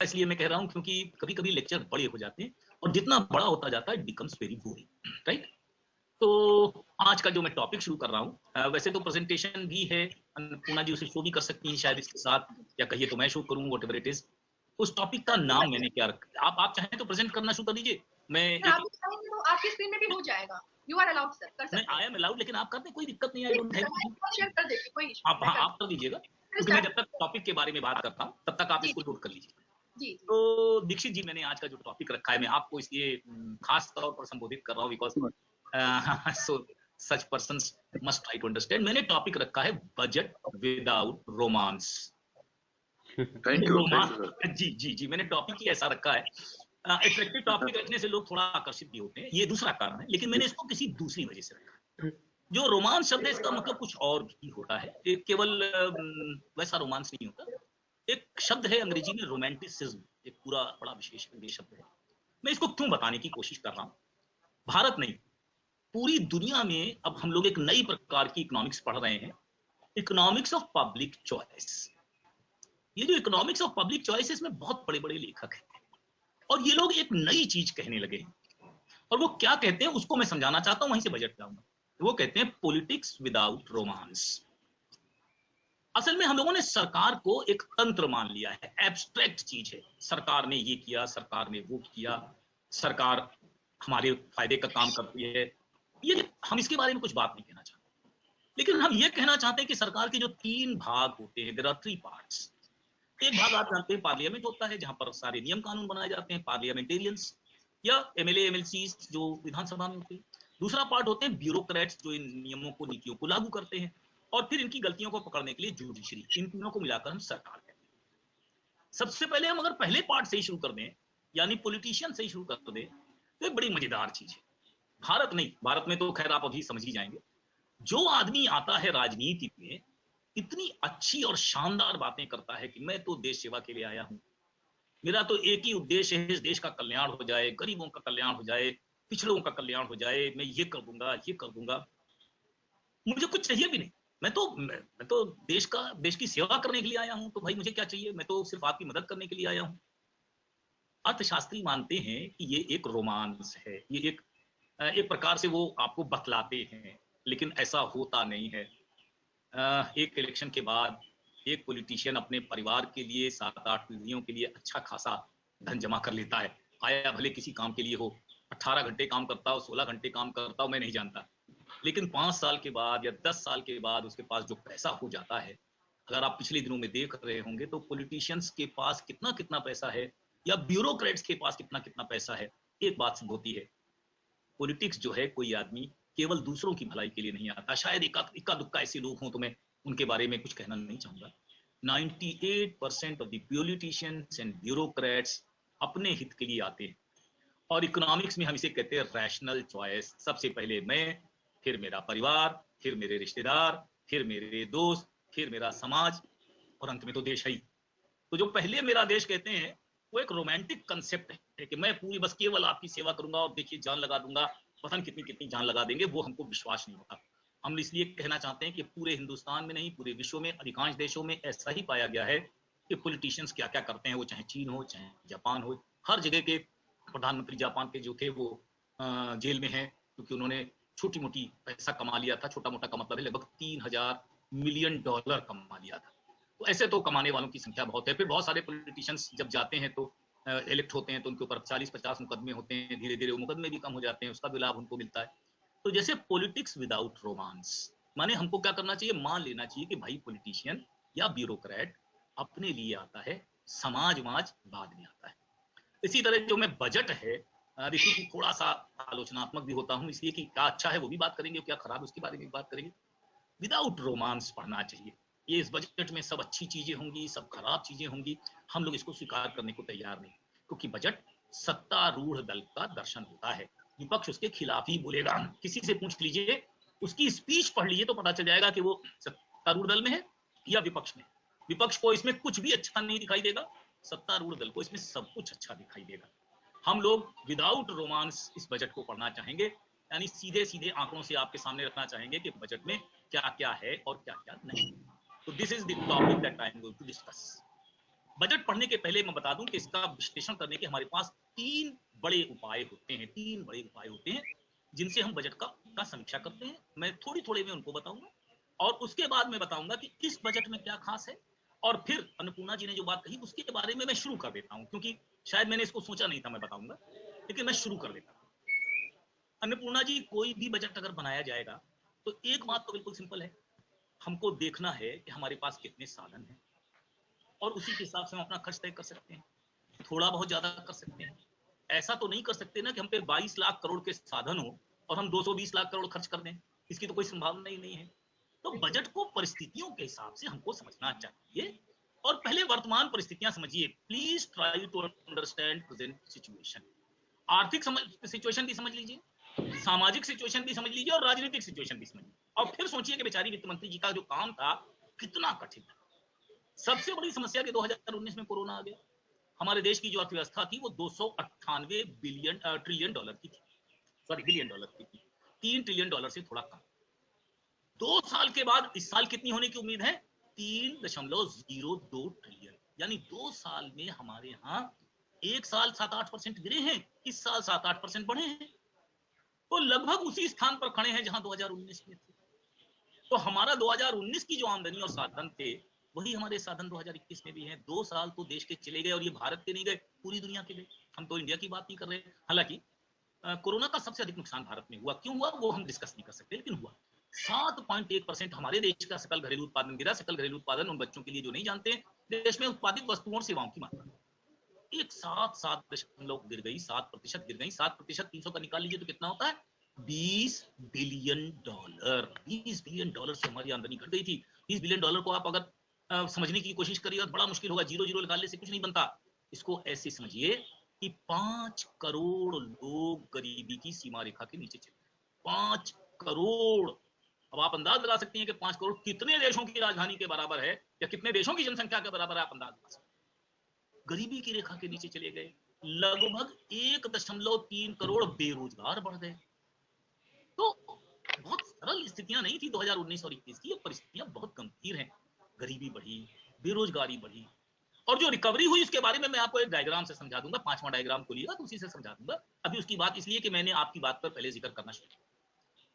इसलिए मैं कह रहा हूँ क्योंकि कभी कभी लेक्चर बड़े हो जाते हैं और जितना बड़ा होता जाता है it becomes very boring, right. तो आज का जो मैं टॉपिक शुरू कर रहा हूँ, वैसे तो प्रेजेंटेशन भी है, अन्नपूर्णा जी उसे शो भी कर सकती हैं शायद इसके साथ, या कहिए तो मैं शो करूँ, व्हाटएवर इट इज। उस टॉपिक का नाम मैंने क्या रखा, आप चाहें तो प्रेजेंट करना शुरू कर दीजिए। मैं आप चाहेंगे तो आपकी स्क्रीन में भी हो जाएगा, यू आर अलाउड सर, कर सकते हैं। आई एम अलाउड, लेकिन आप करते कोई दिक्कत नहीं है, आई डोंट हैव, शेयर कर देंगे, कोई इशू आप, हाँ आप कर दीजिएगा, क्योंकि मैं जब तक टॉपिक के बारे में बात करता हूँ तब तक आप इसको नोट कर लीजिए। जी। तो दीक्षित जी, मैंने आज का जो टॉपिक रखा है, मैं आपको इसलिए खास तौर पर संबोधित कर रहा हूँ because so such persons must try to understand. मैंने टॉपिक रखा है budget without romance. Thank you जी जी जी, मैंने टॉपिक ही ऐसा रखा है। अट्रैक्टिव टॉपिक रखने से लोग थोड़ा आकर्षित भी होते हैं, ये दूसरा कारण है, लेकिन मैंने इसको किसी दूसरी वजह से रखा। जो रोमांस शब्द है इसका मतलब कुछ और भी होता है, एक केवल वैसा रोमांस नहीं होता। एक शब्द है अंग्रेजी में रोमांटिसिज्म, एक पूरा बड़ा विशेष अंग्रेजी शब्द है। मैं इसको क्यों बताने की कोशिश कर रहा हूँ। भारत नहीं, पूरी दुनिया में अब हम लोग एक नई प्रकार की इकोनॉमिक्स पढ़ रहे हैं, इकोनॉमिक्स ऑफ पब्लिक चॉइस। ये जो इकोनॉमिक्स ऑफ पब्लिक चॉइस, इसमें बहुत बड़े बड़े लेखक हैं और ये लोग एक नई चीज कहने लगे हैं। और वो क्या कहते हैं उसको मैं समझाना चाहता हूं, वहीं से बजट जाऊंगा। वो कहते हैं पॉलिटिक्स विदाउट रोमांस। असल में हम लोगों ने सरकार को एक तंत्र मान लिया है, एब्स्ट्रैक्ट चीज है। सरकार ने ये किया, सरकार ने वो किया, सरकार हमारे फायदे का काम करती है। ये हम इसके बारे में कुछ बात नहीं कहना चाहते, लेकिन हम ये कहना चाहते हैं कि सरकार के जो 3 भाग होते हैं, देयर आर 3 पार्ट्स। एक भाग आप जानते हैं पार्लियामेंट होता है, जहां पर सारे नियम कानून बनाए जाते हैं, पार्लियामेंटेरियंस या एमएलए एमएलसी जो विधानसभा में होते हैं। दूसरा पार्ट होते हैं ब्यूरोक्रेट्स, जो इन नियमों को नीतियों को लागू करते हैं, और फिर इनकी गलतियों को पकड़ने के लिए जुडिशरी। इन तीनों को मिलाकर हम सरकार कहते हैं। सबसे पहले हम अगर पहले पार्ट से ही शुरू कर दें, यानी पॉलिटिशियन से ही शुरू कर दें, तो एक बड़ी मजेदार चीज है। भारत नहीं, भारत में तो खैर आप अभी समझ ही जाएंगे। जो आदमी आता है राजनीति में, इतनी अच्छी और शानदार बातें करता है कि मैं तो देश सेवा के लिए आया हूं, मेरा तो एक ही उद्देश्य है, इस देश का कल्याण हो जाए, गरीबों का कल्याण हो जाए, पिछड़ों का कल्याण हो जाए, मैं ये कर दूंगा, ये कर दूंगा, मुझे कुछ चाहिए भी नहीं। मैं तो देश की सेवा करने के लिए आया हूं, तो भाई मुझे क्या चाहिए, मैं तो सिर्फ आपकी मदद करने के लिए आया हूं। अर्थशास्त्री मानते हैं कि ये एक रोमांस है, ये एक प्रकार से वो आपको बतलाते हैं, लेकिन ऐसा होता नहीं है। एक इलेक्शन के बाद एक पॉलिटिशियन अपने परिवार के लिए 7-8 पीढ़ियों के लिए अच्छा खासा धन जमा कर लेता है। आया भले किसी काम के लिए हो, 18 घंटे काम करता हो, 16 घंटे काम करता हो, मैं नहीं जानता, लेकिन 5 साल के बाद या 10 साल के बाद उसके पास जो पैसा हो जाता है, अगर आप पिछले दिनों में देख रहे होंगे तो पॉलिटिशियंस के पास कितना कितना पैसा है, या ब्यूरोक्रेट्स के पास कितना कितना पैसा है। एक बात सिद्ध होती है, पॉलिटिक्स जो है, कोई आदमी केवल दूसरों की भलाई के लिए नहीं आता। शायद इक्का दुक्का ऐसे लोग हों तो मैं उनके बारे में कुछ कहना नहीं चाहूंगा। 98% of the politicians and bureaucrats अपने हित के लिए आते हैं। और इकोनॉमिक्स में हम इसे कहते हैं रैशनल चॉइस। सबसे पहले मैं, फिर मेरा परिवार, फिर मेरे रिश्तेदार, फिर मेरे दोस्त, फिर मेरा समाज, और अंत में तो देश है ही। तो जो पहले मेरा देश कहते हैं, वो एक रोमांटिक कंसेप्ट है कि मैं पूरी बस केवल आपकी सेवा करूंगा और देखिए जान लगा दूंगा, पता नहीं कितनी कितनी जान लगा देंगे, वो हमको विश्वास नहीं होता। हम इसलिए कहना चाहते हैं कि पूरे हिंदुस्तान में नहीं, पूरे विश्व में अधिकांश देशों में ऐसा ही पाया गया है कि पॉलिटिशियंस क्या क्या करते हैं, वो चाहे चीन हो, चाहे जापान हो। हर जगह के प्रधानमंत्री जापान के जो थे वो जेल में हैं, क्योंकि उन्होंने छोटी मोटी पैसा कमा लिया था। छोटा मोटा का मतलब है लगभग $3000 मिलियन कमा लिया था। तो ऐसे तो कमाने वालों की संख्या बहुत है। फिर बहुत सारे पॉलिटिशियंस जब जाते हैं तो इलेक्ट होते हैं, तो उनके ऊपर 40-50 मुकदमे होते हैं, धीरे धीरे वो मुकदमे भी कम हो जाते हैं, उसका भी लाभ उनको मिलता है। तो जैसे पॉलिटिक्स विदाउट रोमांस, माने हमको क्या करना चाहिए, मान लेना चाहिए कि भाई पॉलिटिशियन या ब्यूरोक्रेट अपने लिए आता है, समाज बाद में आता है। इसी तरह जो मैं बजट है, देखिए कि थोड़ा सा आलोचनात्मक भी होता हूँ, इसलिए कि क्या अच्छा है वो भी बात करेंगे, क्या खराब उसके बारे में भी बात करेंगे। विदाउट रोमांस पढ़ना चाहिए। ये इस बजट में सब अच्छी चीजें होंगी, सब खराब चीजें होंगी, हम लोग इसको स्वीकार करने को तैयार नहीं, क्योंकि बजट सत्तारूढ़ दल का दर्शन होता है। विपक्ष उसके खिलाफ ही बोलेगा। किसी से पूछ लीजिए, उसकी स्पीच पढ़ लीजिए तो पता चल जाएगा कि वो सत्तारूढ़ दल में है या विपक्ष में। विपक्ष को इसमें कुछ भी अच्छा नहीं दिखाई देगा, सत्तारूढ़ दल को इसमें सब कुछ अच्छा दिखाई देगा। हम लोग विदाउट रोमांस इस बजट को पढ़ना चाहेंगे, यानी सीधे सीधे आंकड़ों से आपके सामने रखना चाहेंगे कि बजट में क्या क्या है और क्या क्या नहीं। तो this is the topic that I am going to discuss. Budget पढ़ने के पहले मैं बता दूं कि इसका विश्लेषण करने के हमारे पास तीन बड़े उपाय होते हैं जिनसे हम बजट का समीक्षा करते हैं। मैं थोड़ी में उनको बताऊंगा और उसके बाद मैं बताऊंगा कि इस बजट में क्या खास है, और फिर अन्नपूर्णा जी ने जो बात कही उसके बारे में मैं शुरू कर देता हूं, क्योंकि शायद मैंने इसको सोचा नहीं था मैं बताऊंगा, लेकिन मैं शुरू कर देता हूं। अन्नपूर्णा जी, कोई भी बजट अगर बनाया जाएगा तो एक बात तो बिल्कुल सिंपल है, हमको देखना है कि हमारे पास कितने साधन हैं और उसी के हिसाब से हम अपना खर्च तय कर सकते हैं। थोड़ा बहुत ज्यादा कर सकते हैं, ऐसा तो नहीं कर सकते ना कि हम पे 22 लाख करोड़ के साधन हो और हम 220 लाख करोड़ खर्च कर दें, इसकी तो कोई संभावना ही नहीं है। तो बजट को परिस्थितियों के हिसाब से हमको समझना चाहिए, और पहले वर्तमान परिस्थितियां समझिए। Please try to understand present situation. आर्थिक सिचुएशन भी समझ लीजिए, सामाजिक सिचुएशन भी समझ लीजिए और राजनीतिक सिचुएशन भी समझिए, और फिर सोचिए कि बेचारी वित्त मंत्री जी का जो काम था कितना कठिन था। सबसे बड़ी समस्या कि 2019 में कोरोना आ गया। हमारे देश की जो अर्थव्यवस्था थी वो 298 ट्रिलियन डॉलर की थी, सॉरी बिलियन डॉलर की थी, 3 ट्रिलियन डॉलर से थोड़ा कम। 2 साल के बाद इस साल कितनी होने की उम्मीद है? 3.02 ट्रिलियन। यानी 2 साल में हमारे यहाँ एक साल 7-8% गिरे हैं, इस साल 7-8% बढ़े हैं, तो लगभग उसी स्थान पर खड़े हैं जहां 2019 में थे। तो हमारा 2019 की जो आमदनी और साधन थे वही हमारे साधन 2021 में भी हैं। 2 साल तो देश के चले गए, और ये भारत के नहीं गए, पूरी दुनिया के गए। हम तो इंडिया की बात नहीं कर रहे। हालांकि कोरोना का सबसे अधिक नुकसान भारत में हुआ, क्यों हुआ वो हम डिस्कस नहीं कर सकते, लेकिन हुआ। 7.1% हमारे देश का सकल घरेलू उत्पादन गिरा। सकल घरेलू उत्पादन उन बच्चों के लिए जो नहीं जानते, देश में उत्पादित वस्तुओं और सेवाओं की मात्रा एक 7.7 गिर गई, 7% गिर गई। 7% 300 का निकाल लीजिए तो कितना होता है? 20 बिलियन डॉलर। 20 बिलियन डॉलर से हमारी आमदनी घट गई थी। 20 बिलियन डॉलर को आप अगर समझने की कोशिश करिए तो बड़ा मुश्किल होगा, जीरो जीरो निकालने से कुछ नहीं बनता। इसको ऐसे समझिए कि 5 करोड़ लोग गरीबी की सीमा रेखा के नीचे चले गए। 5 करोड़। अब आप अंदाज लगा सकते हैं कि 5 करोड़ कितने देशों की राजधानी के बराबर है, या कितने देशों की जनसंख्या के बराबर है, आप अंदाज लगा सकते हैं। गरीबी की रेखा के नीचे चले गए। लगभग 1.3 करोड़ बेरोजगार बढ़ गए। तो बहुत सरल स्थितियां नहीं थी 2019 और 21 की, ये परिस्थितियां बहुत गंभीर हैं। गरीबी बढ़ी, बेरोजगारी बढ़ी, और जो रिकवरी हुई उसके बारे में मैं आपको एक डायग्राम से समझा दूंगा। 5वां डायग्राम खोलिएगा तो उसी से समझा दूंगा। अभी उसकी बात इसलिए कि मैंने आपकी बात पर पहले जिक्र करना शुरू किया।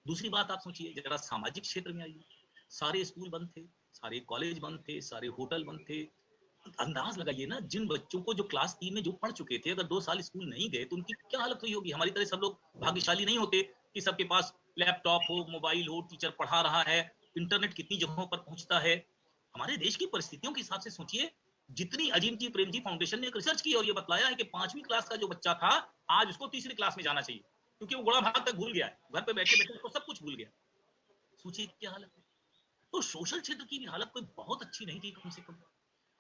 दूसरी बात आप सोचिए, जरा सामाजिक क्षेत्र में आइए। सारे स्कूल बंद थे, सारे कॉलेज बंद थे, सारे होटल बंद थे। अंदाज लगाइए ना, जिन बच्चों को जो क्लास 3 में जो पढ़ चुके थे, अगर 2 साल स्कूल नहीं गए तो उनकी क्या हालत हुई होगी। हमारी तरह सब लोग भाग्यशाली नहीं होते कि सबके पास लैपटॉप हो, मोबाइल हो, टीचर पढ़ा रहा है, इंटरनेट कितनी जगहों पर पहुंचता है। हमारे देश की परिस्थितियों के हिसाब से सोचिए। जितनी अजीम जी प्रेमजी फाउंडेशन ने एक रिसर्च की और ये बताया है कि 5वीं क्लास का जो बच्चा था आज उसको 3री क्लास में जाना चाहिए, क्योंकि वो बड़ा भाग तक भूल गया है, घर पे बैठे बैठे उसको सब कुछ भूल गया। सोचिए क्या हालत है। तो सोशल क्षेत्र की भी हालत कोई बहुत अच्छी नहीं थी कम से कम।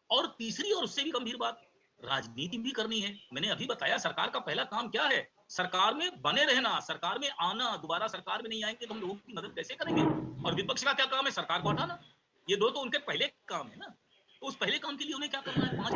और तीसरी और उससे भी गंभीर बात, राजनीति भी करनी है। मैंने अभी बताया सरकार का पहला काम क्या है? सरकार में बने रहना, सरकार में आना। दोबारा सरकार में नहीं आएंगे तो हम लोगों की मदद कैसे करेंगे? और विपक्ष का क्या काम है? सरकार को हटाना। ये दो तो उनके पहले काम है ना। तो उस पहले काम के लिए उन्हें क्या करना है? 5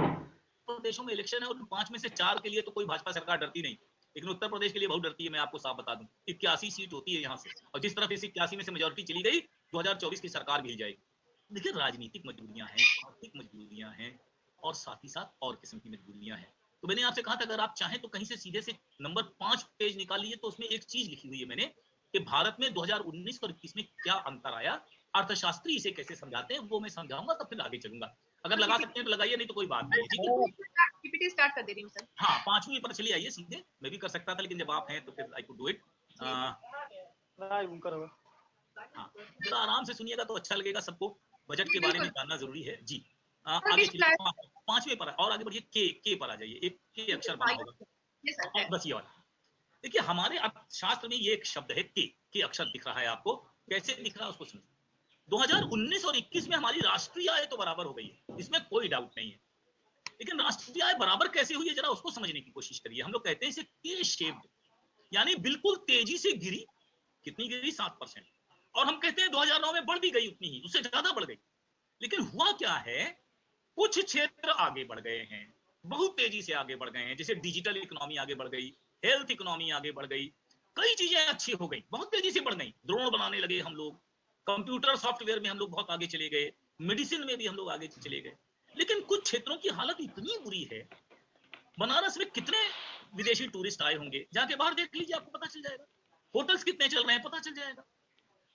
प्रदेशों में इलेक्शन है और 5 में से 4 के लिए तो कोई भाजपा सरकार डरती नहीं, लेकिन उत्तर प्रदेश के लिए बहुत डरती है। मैं आपको साफ बता दूं, 81 सीट होती है यहाँ से, और जिस तरफ इस 81 में से मेजोरिटी चली गई, 2024 की सरकार मिल जाएगी। देखिए, राजनीतिक मजबूरियां हैं, आर्थिक मजबूरियां हैं, और साथ ही साथ और किस्म की मजबूरियां हैं। तो मैंने आपसे कहा था अगर आप चाहें तो कहीं से सीधे से नंबर 5 पेज निकाल लीजिए, तो उसमें एक चीज लिखी हुई है मैंने कि भारत में 2019 और 21 में क्या अंतर आया, अर्थशास्त्री इसे कैसे समझाते हैं वो मैं समझाऊंगा, तब फिर आगे चलूंगा। अगर लगा सकते हैं तो लगाइए, नहीं तो कोई बात नहीं है, ठीक है। पीपीटी स्टार्ट कर दे रही हूँ सर। हाँ, 5वीं पर चलिए आइए सीधे। मैं भी कर सकता था, लेकिन जब आप हैं तो फिर आई कुड डू इट। हाँ, जरा आराम से सुनिएगा तो अच्छा लगेगा सबको। बजट के बारे में जानना जरूरी है जी। आगे चलिए, 5वें पर और आगे बढ़िए। के पर आ जाइए। एक के अक्षर बना होगा, बस ये वाला। देखिए, हमारे अर्थशास्त्र में ये एक शब्द है के अक्षर दिख रहा है आपको। कैसे दिख रहा है उसको समझिए। 2019 और 21 में हमारी राष्ट्रीय आय तो बराबर हो गई है, इसमें कोई डाउट नहीं है, लेकिन राष्ट्रीय आय बराबर कैसे हुई है जरा उसको समझने की कोशिश करिए। हम लोग कहते हैं इसे के शेप्ड, यानी बिल्कुल तेजी से गिरी। कितनी गिरी? 7%। और हम कहते हैं 2009 में बढ़ भी गई उतनी ही, उससे ज्यादा बढ़ गई। लेकिन हुआ क्या है, कुछ क्षेत्र आगे बढ़ गए हैं, बहुत तेजी से आगे बढ़ गए हैं। जैसे डिजिटल इकोनॉमी आगे बढ़ गई, हेल्थ इकोनॉमी आगे बढ़ गई, कई चीजें अच्छी हो गई, बहुत तेजी से बढ़ गई। ड्रोन बनाने लगे हम लोग, कंप्यूटर सॉफ्टवेयर में हम लोग बहुत आगे चले गए, मेडिसिन में भी हम लोग आगे चले गए। लेकिन कुछ क्षेत्रों की हालत इतनी बुरी है, बनारस में कितने विदेशी टूरिस्ट आए होंगे, जाके बाहर देख लीजिए, आपको पता चल जाएगा। होटल्स कितने चल रहे हैं पता चल जाएगा।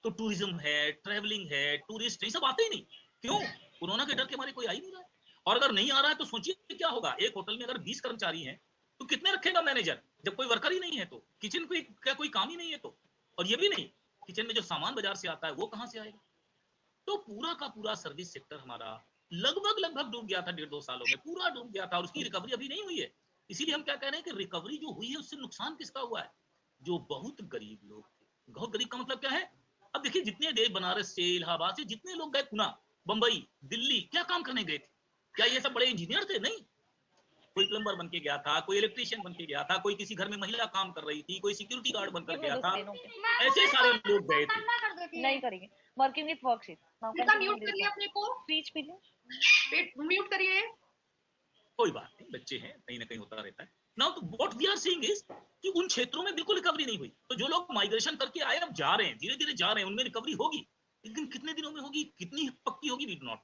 तो टूरिज्म है, ट्रेवलिंग है, टूरिस्ट, ये सब आते ही नहीं। क्यों? कोरोना के डर के मारे कोई आ ही नहीं रहा है। और अगर नहीं आ रहा है तो सोचिए क्या होगा। एक होटल में अगर 20 कर्मचारी हैं तो कितने रखेगा मैनेजर, जब कोई वर्कर ही नहीं है तो, किचन का कोई काम ही नहीं है तो। और ये भी नहीं, किचन में जो सामान बाजार से आता है वो कहां से आएगा। तो पूरा का पूरा सर्विस सेक्टर हमारा लगभग डूब गया था, 1.5-2 सालों में पूरा डूब गया था। और उसकी रिकवरी अभी नहीं हुई है। इसीलिए हम क्या कह रहे हैं कि रिकवरी जो हुई है उससे नुकसान किसका हुआ है? जो बहुत गरीब लोग थे। बहुत गरीब का मतलब क्या है? अब देखिए, जितने देश, बनारस से, इलाहाबाद से जितने लोग गए, पुणे, बंबई, दिल्ली, क्या काम करने गए थे? क्या ये सब बड़े इंजीनियर थे? नहीं। कोई प्लम्बर बन के गया था, कोई इलेक्ट्रिशियन बन के गया था, कोई किसी घर में महिला काम कर रही थी, कोई सिक्योरिटी गार्ड बनकर गया था। ऐसे सारे लोग गए थे। नहीं करेंगे। Working with worksheet. म्यूट करिए अपने को, स्पीच पीजिए, म्यूट करिए। कोई बात नहीं, बच्चे हैं, कहीं ना कहीं होता रहता है। नाउ तो what we are seeing is कि उन क्षेत्रों में बिल्कुल रिकवरी नहीं हुई। तो जो लोग माइग्रेशन करके आए, अब जा रहे हैं, धीरे धीरे जा रहे हैं, उनमें रिकवरी होगी, लेकिन कितने दिनों में होगी, कितनी पक्की होगी, वी डू नॉट।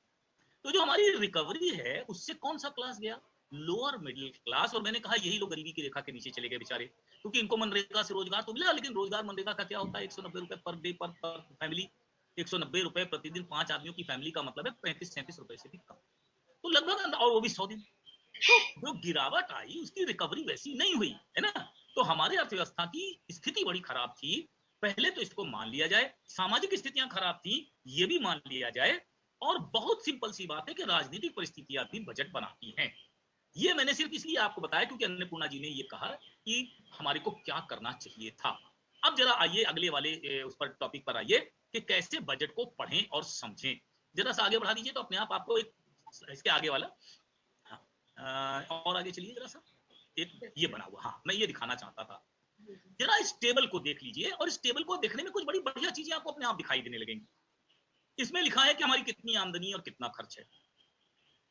तो जो हमारी रिकवरी है उससे कौन सा क्लास गया? Lower middle class. और मैंने कहा यही लोग गरीबी की रेखा के नीचे चले गए बेचारे, क्योंकि इनको मनरेगा से रोजगार तो मिला, लेकिन रोजगार मनरेगा का क्या होता है? 190 रुपए पर डे पर फैमिली। 190 रुपए प्रतिदिन 5 आदमियों की फैमिली का मतलब है 35-37 रुपए से भी कम। तो लगभग, और वो भी 100 दिन। तो जो गिरावट आई उसकी रिकवरी वैसी नहीं हुई है ना। तो हमारे अर्थव्यवस्था की स्थिति बड़ी खराब थी। पहले तो इसको मान लिया जाए, सामाजिक स्थितियां खराब थी, ये भी मान लिया जाए। और बहुत सिंपल सी बात है कि राजनीतिक परिस्थितियां भी बजट बनाती हैं। ये मैंने सिर्फ इसलिए आपको बताया क्योंकि अन्नपूर्णा जी ने ये कहा कि हमारे को क्या करना चाहिए था। अब जरा आइए अगले वाले उस पर टॉपिक पर आइए कि कैसे बजट को पढ़ें और समझें। जरा सा आगे बढ़ा दीजिए तो अपने आप आपको एक, इसके आगे वाला, हाँ, और आगे चलिए जरा सा। एक ये बना हुआ, हाँ, मैं ये दिखाना चाहता था। जरा इस टेबल को देख लीजिए, और इस टेबल को देखने में कुछ बड़ी बढ़िया चीजें आपको अपने आप दिखाई देने लगेंगी। इसमें लिखा है कि हमारी कितनी आमदनी और कितना खर्च है।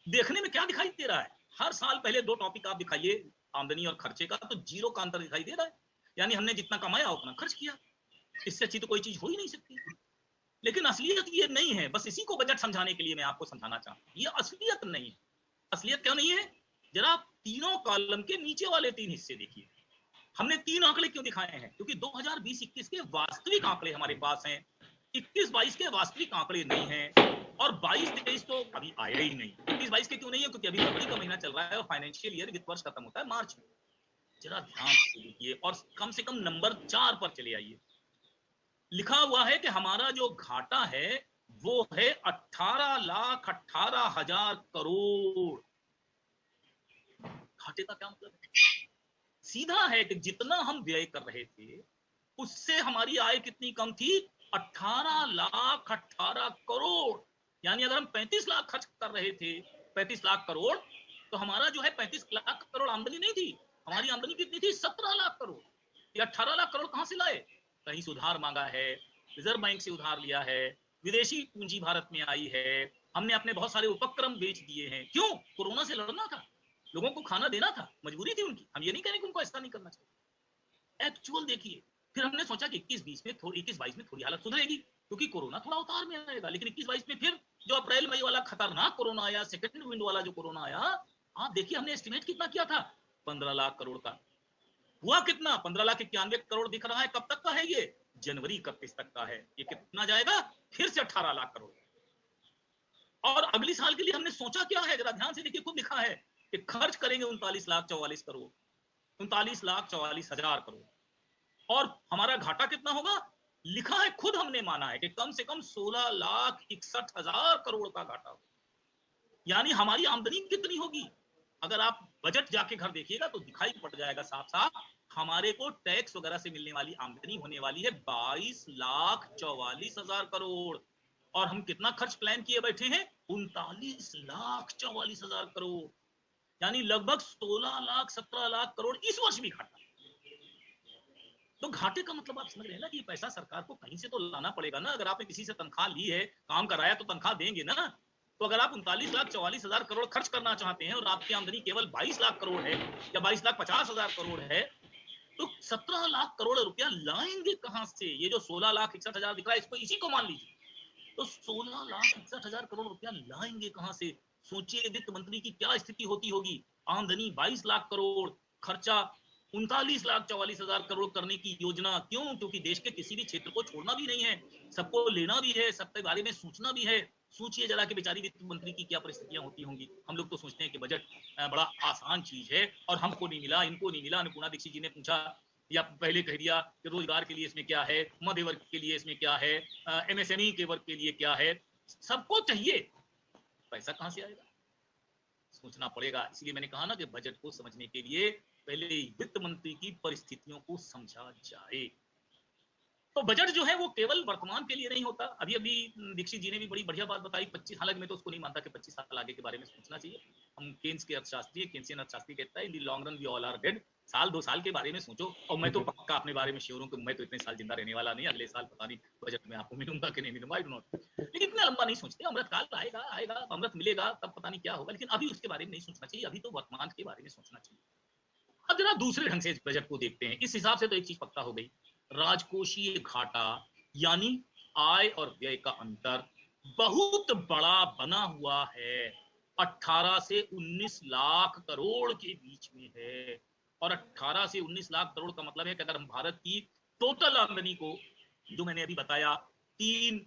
देखने में क्या दिखाई दे रहा है? हर साल पहले 2 टॉपिक आप दिखाइए आमदनी और खर्चे का, तो जीरो का अंतर दिखाई दे रहा है। यानी हमने जितना कमाया उतना खर्च किया। इससे अच्छी तो कोई चीज हो ही नहीं सकती। लेकिन असलियत ये नहीं है। बस इसी को बजट समझाने के लिए मैं आपको समझाना चाहता हूं, ये असलियत नहीं है। असलियत क्यों नहीं है? जरा तीनों कॉलम के नीचे वाले 3 हिस्से देखिए। हमने 3 आंकड़े क्यों दिखाए हैं? क्योंकि 2020-21 के वास्तविक आंकड़े हमारे पास हैं, 21-22 के वास्तविक आंकड़े नहीं हैं, और 22-23 तो अभी आए ही नहीं। 21-22 के क्यों नहीं है? क्योंकि अभी फरवरी का महीना चल रहा है और फाइनेंशियल ईयर, वित्त वर्ष खत्म होता है मार्च में। जरा ध्यान से देखिए और कम से कम नंबर 4 पर चले आइए। लिखा हुआ है कि हमारा जो घाटा है वो है 18,18,000 करोड़। घाटे का क्या मतलब है? सीधा है कि जितना हम व्यय कर रहे थे उससे हमारी आय कितनी कम थी? 18,18,000 करोड़। यानी अगर हम 35 लाख खर्च कर रहे थे, 35 लाख करोड़, तो हमारा जो है 35 लाख करोड़ आमदनी नहीं थी। हमारी आमदनी कितनी थी? 17 लाख करोड़। ये 18 लाख करोड़ कहां से लाए? कहीं से उधार मांगा है, रिजर्व बैंक से उधार लिया है, विदेशी पूंजी भारत में आई है, हमने अपने बहुत सारे उपक्रम बेच दिए हैं। क्यों? कोरोना से लड़ना था, लोगों को खाना देना था, मजबूरी थी उनकी। हम ये नहीं कह रहे कि उनको ऐसा नहीं करना चाहिए। एक्चुअल देखिए। फिर हमने सोचा कि 21-22 में थोड़ी हालत सुधरेगी क्योंकि कोरोना थोड़ा उतार में आएगा। लेकिन 21-22 में फिर जो अप्रैल मई वाला खतरनाक कोरोना आया, सेकंड विंड वाला जो कोरोना आया, आप देखिए हमने एस्टिमेट कितना किया था? 15 लाख करोड़ का। हुआ कितना? 15,91 करोड़ दिख रहा है। कब तक का है ये? जनवरी 31 तक का है। ये कितना जाएगा? फिर से 18 लाख करोड़। और अगले साल के लिए हमने सोचा क्या है? जरा ध्यान से देखिए, खुद लिखा है कि खर्च करेंगे 39,44 करोड़, 39,44,000 करोड़। और हमारा घाटा कितना होगा? लिखा है, खुद हमने माना है कि कम से कम 16,61,000 करोड़ का घाटा होगा। यानी हमारी आमदनी कितनी होगी? अगर आप बजट जाके घर देखिएगा तो दिखाई पड़ जाएगा साफ साफ। हमारे को टैक्स वगैरह से मिलने वाली आमदनी होने वाली है 22,44,000 करोड़। और हम कितना खर्च प्लान किए बैठे हैं? 39,44,000 करोड़। यानी लगभग 16 लाख 17 लाख करोड़ इस वर्ष भी घाटा। तो घाटे का मतलब आप समझ रहे हैं ना कि पैसा सरकार को कहीं से तो लाना पड़ेगा ना। अगर आपने किसी से तनख्वाह ली है, काम कराया, तो तनख्वाह देंगे ना। तो अगर आप 39,44,000 करोड़ खर्च करना चाहते हैं और आपकी आमदनी केवल 22 लाख करोड़ है या 22,50,000 करोड़ है, तो 17 लाख करोड़ रुपया लाएंगे कहां से? ये जो 16,61,000 दिख रहा है, इसको इसी को मान लीजिए। तो 16,61,000 करोड़ रुपया लाएंगे कहां से? सोचिए वित्त मंत्री की क्या स्थिति होती होगी। आमदनी 22 लाख करोड़, खर्चा 39,44,000 करोड़ करने की योजना। क्यों? क्योंकि देश के किसी भी क्षेत्र को छोड़ना भी नहीं है, सबको लेना भी है, सबके बारे में सोचना भी है। सोचिए जरा कि बेचारी वित्त मंत्री की क्या परिस्थितियां होती होंगी। हम लोग तो सोचते हैं कि बजट बड़ा आसान चीज है और हमको नहीं मिला, इनको नहीं मिला। अन्नपूर्णा दीक्षित जी ने पूछा या पहले कह दिया कि रोजगार के लिए इसमें क्या है, मध्य वर्ग के लिए इसमें क्या है, एमएसएमई के वर्ग के लिए क्या है। सबको चाहिए, पैसा कहां से आएगा, सोचना पड़ेगा। इसलिए मैंने कहा ना कि बजट को समझने के लिए पहले वित्त मंत्री की परिस्थितियों को समझा जाए। तो बजट जो है वो केवल वर्तमान के लिए नहीं होता। अभी अभी दीक्षित जी ने भी बड़ी बढ़िया बात बताई। 25, हालांकि मैं तो उसको नहीं मानता कि 25 साल आगे के बारे में सोचना चाहिए। हम केन्स के अर्थशास्त्री, केन्सियन अर्थशास्त्री कहता है in the long run we all are dead. साल 2 साल के बारे में सोचो। और मैं तो पक्का अपने बारे में श्योर हूं कि मैं तो इतने साल जिंदा रहने वाला नहीं। अगले साल पता नहीं बजट में आपको मिलूंगा कि नहीं मिलूंगा, आई डू नॉट। लेकिन इतना लंबा नहीं सोचते। अमृत काल आएगा, अमृत मिलेगा, तब पता नहीं क्या होगा। लेकिन अभी उसके बारे में नहीं सोचना चाहिए, अभी तो वर्तमान के बारे में सोचना चाहिए। अब जरा दूसरे ढंग से इस बजट को देखते हैं। इस हिसाब से तो एक चीज पक्का हो गई, राजकोषीय घाटा यानी आय और व्यय का अंतर बहुत बड़ा बना हुआ है। 18 से 19 लाख करोड़ के बीच में है। और 18 से 19 लाख करोड़ का मतलब है कि अगर हम भारत की टोटल आमदनी को, जो मैंने अभी बताया, 3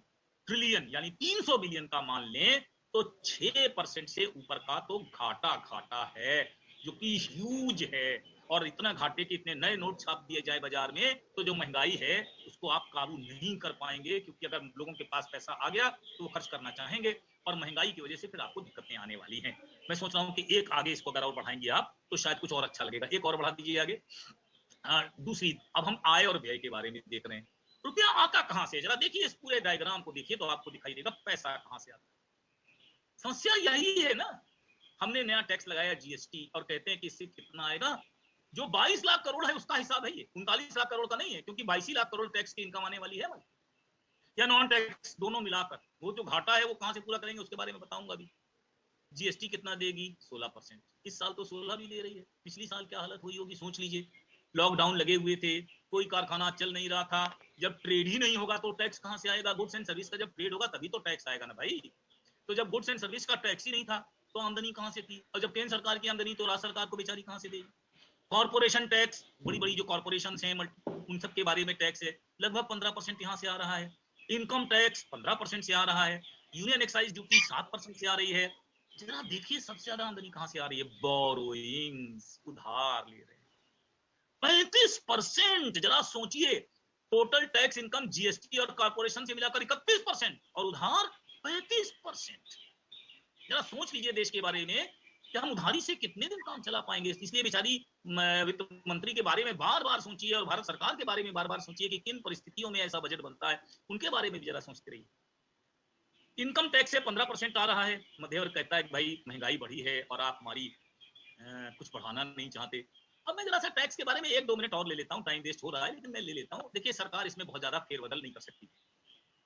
ट्रिलियन यानी 300 बिलियन का मान लें, तो 6% से ऊपर का तो घाटा है, जो कि ह्यूज है। और इतना घाटे के इतने नए नोट छाप दिए जाए बाजार में, तो जो महंगाई है उसको आप काबू नहीं कर पाएंगे। क्योंकि अगर लोगों के पास पैसा आ गया तो वो खर्च करना चाहेंगे, और महंगाई की वजह से फिर आपको दिक्कतें आने वाली हैं। मैं सोच रहा हूं कि एक आगे इसको अगर और बढ़ाएंगे आप तो शायद कुछ और अच्छा लगेगा। एक और बढ़ा दीजिए आगे। दूसरी, अब हम आय और व्यय के बारे में देख रहे हैं। रुपया आता कहां से? जरा देखिए इस पूरे डायग्राम को देखिए तो आपको दिखाई देगा पैसा कहां से आता है। समस्या यही है ना। हमने नया टैक्स लगाया जीएसटी, और कहते हैं कि इससे कितना आएगा। जो 22 लाख करोड़ है उसका हिसाब है ये, 39 लाख करोड़ का नहीं है, क्योंकि 22 लाख करोड़ टैक्स की इनकम आने वाली है भाई, या नॉन टैक्स दोनों मिलाकर। वो जो घाटा है वो कहां से पूरा करेंगे उसके बारे में बताऊंगा अभी। जीएसटी कितना देगी? 16%। इस साल तो 16 भी दे रही है। पिछली साल क्या हालत हुई होगी सोच लीजिए। लॉकडाउन लगे हुए थे, कोई कारखाना चल नहीं रहा था। जब ट्रेड ही नहीं होगा तो टैक्स कहां से आएगा? गुड्स एंड सर्विस का जब ट्रेड होगा तभी तो टैक्स आएगा ना भाई। तो जब गुड्स एंड सर्विस का टैक्स ही नहीं था तो आमदनी कहां से थी? और जब केंद्र सरकार की आमदनी तो राज्य सरकार को बेचारी कहां से देगी? कॉर्पोरेशन टैक्स, बड़ी बड़ी जो कॉर्पोरेशन हैं उन सब के बारे में टैक्स है, लगभग 15% यहाँ से आ रहा है। इनकम टैक्स 15% से आ रहा है। यूनियन एक्साइज ड्यूटी 7% से आ रही है। जरा देखिए सबसे ज्यादा आमदनी कहां से आ रही है? बोरोइंग्स, उधार ले रहे हैं 35%। जरा सोचिए, टोटल टैक्स इनकम जीएसटी और कॉर्पोरेशन से मिलाकर 31% और उधार 35%। जरा सोच लीजिए देश के बारे में कि हम उधारी से कितने दिन काम चला पाएंगे। इसलिए बेचारी वित्त मंत्री के बारे में बार बार सोचिए, और भारत सरकार के बारे में बार बार सोचिए कि किन परिस्थितियों में ऐसा बजट बनता है, उनके बारे में भी जरा सोचते रहिए। इनकम टैक्स से 15% आ रहा है। मध्य वर्ग कहता है कि भाई महंगाई बढ़ी है और आप हमारी कुछ बढ़ाना नहीं चाहते। अब मैं जरा सा टैक्स के बारे में 1-2 मिनट और ले लेता हूँ, टाइम वेस्ट हो रहा है लेकिन मैं ले लेता हूँ। देखिए सरकार इसमें बहुत ज्यादा फेरबदल नहीं कर सकती।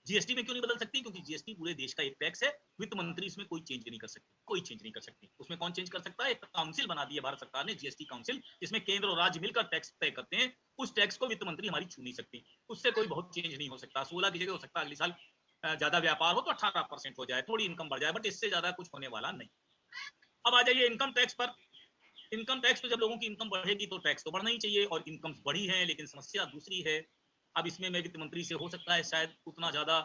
जीएसटी में क्यों नहीं बदल सकती? क्योंकि जीएसटी पूरे देश का एक टैक्स है। वित्त मंत्री इसमें कोई चेंज नहीं कर सकती, कोई चेंज नहीं कर सकती। उसमें कौन चेंज कर सकता है? एक काउंसिल बना दी है भारत सरकार ने, जीएसटी काउंसिल, जिसमें केंद्र और राज्य मिलकर टैक्स तय करते हैं। उस टैक्स को वित्त मंत्री हमारी छू नहीं सकती, उससे कोई बहुत चेंज नहीं हो सकता। 16 की जगह हो सकता है अगले साल ज्यादा व्यापार हो तो 18% हो जाए, थोड़ी इनकम बढ़ जाए, बट इससे ज्यादा कुछ होने वाला नहीं। अब आ जाइए इनकम टैक्स पर। इनकम टैक्स तो जब लोगों की इनकम बढ़ेगी तो टैक्स तो बढ़ना ही चाहिए, और इनकम बढ़ी है, लेकिन समस्या दूसरी है। अब इसमें मैं वित्त मंत्री से हो सकता है शायद उतना ज्यादा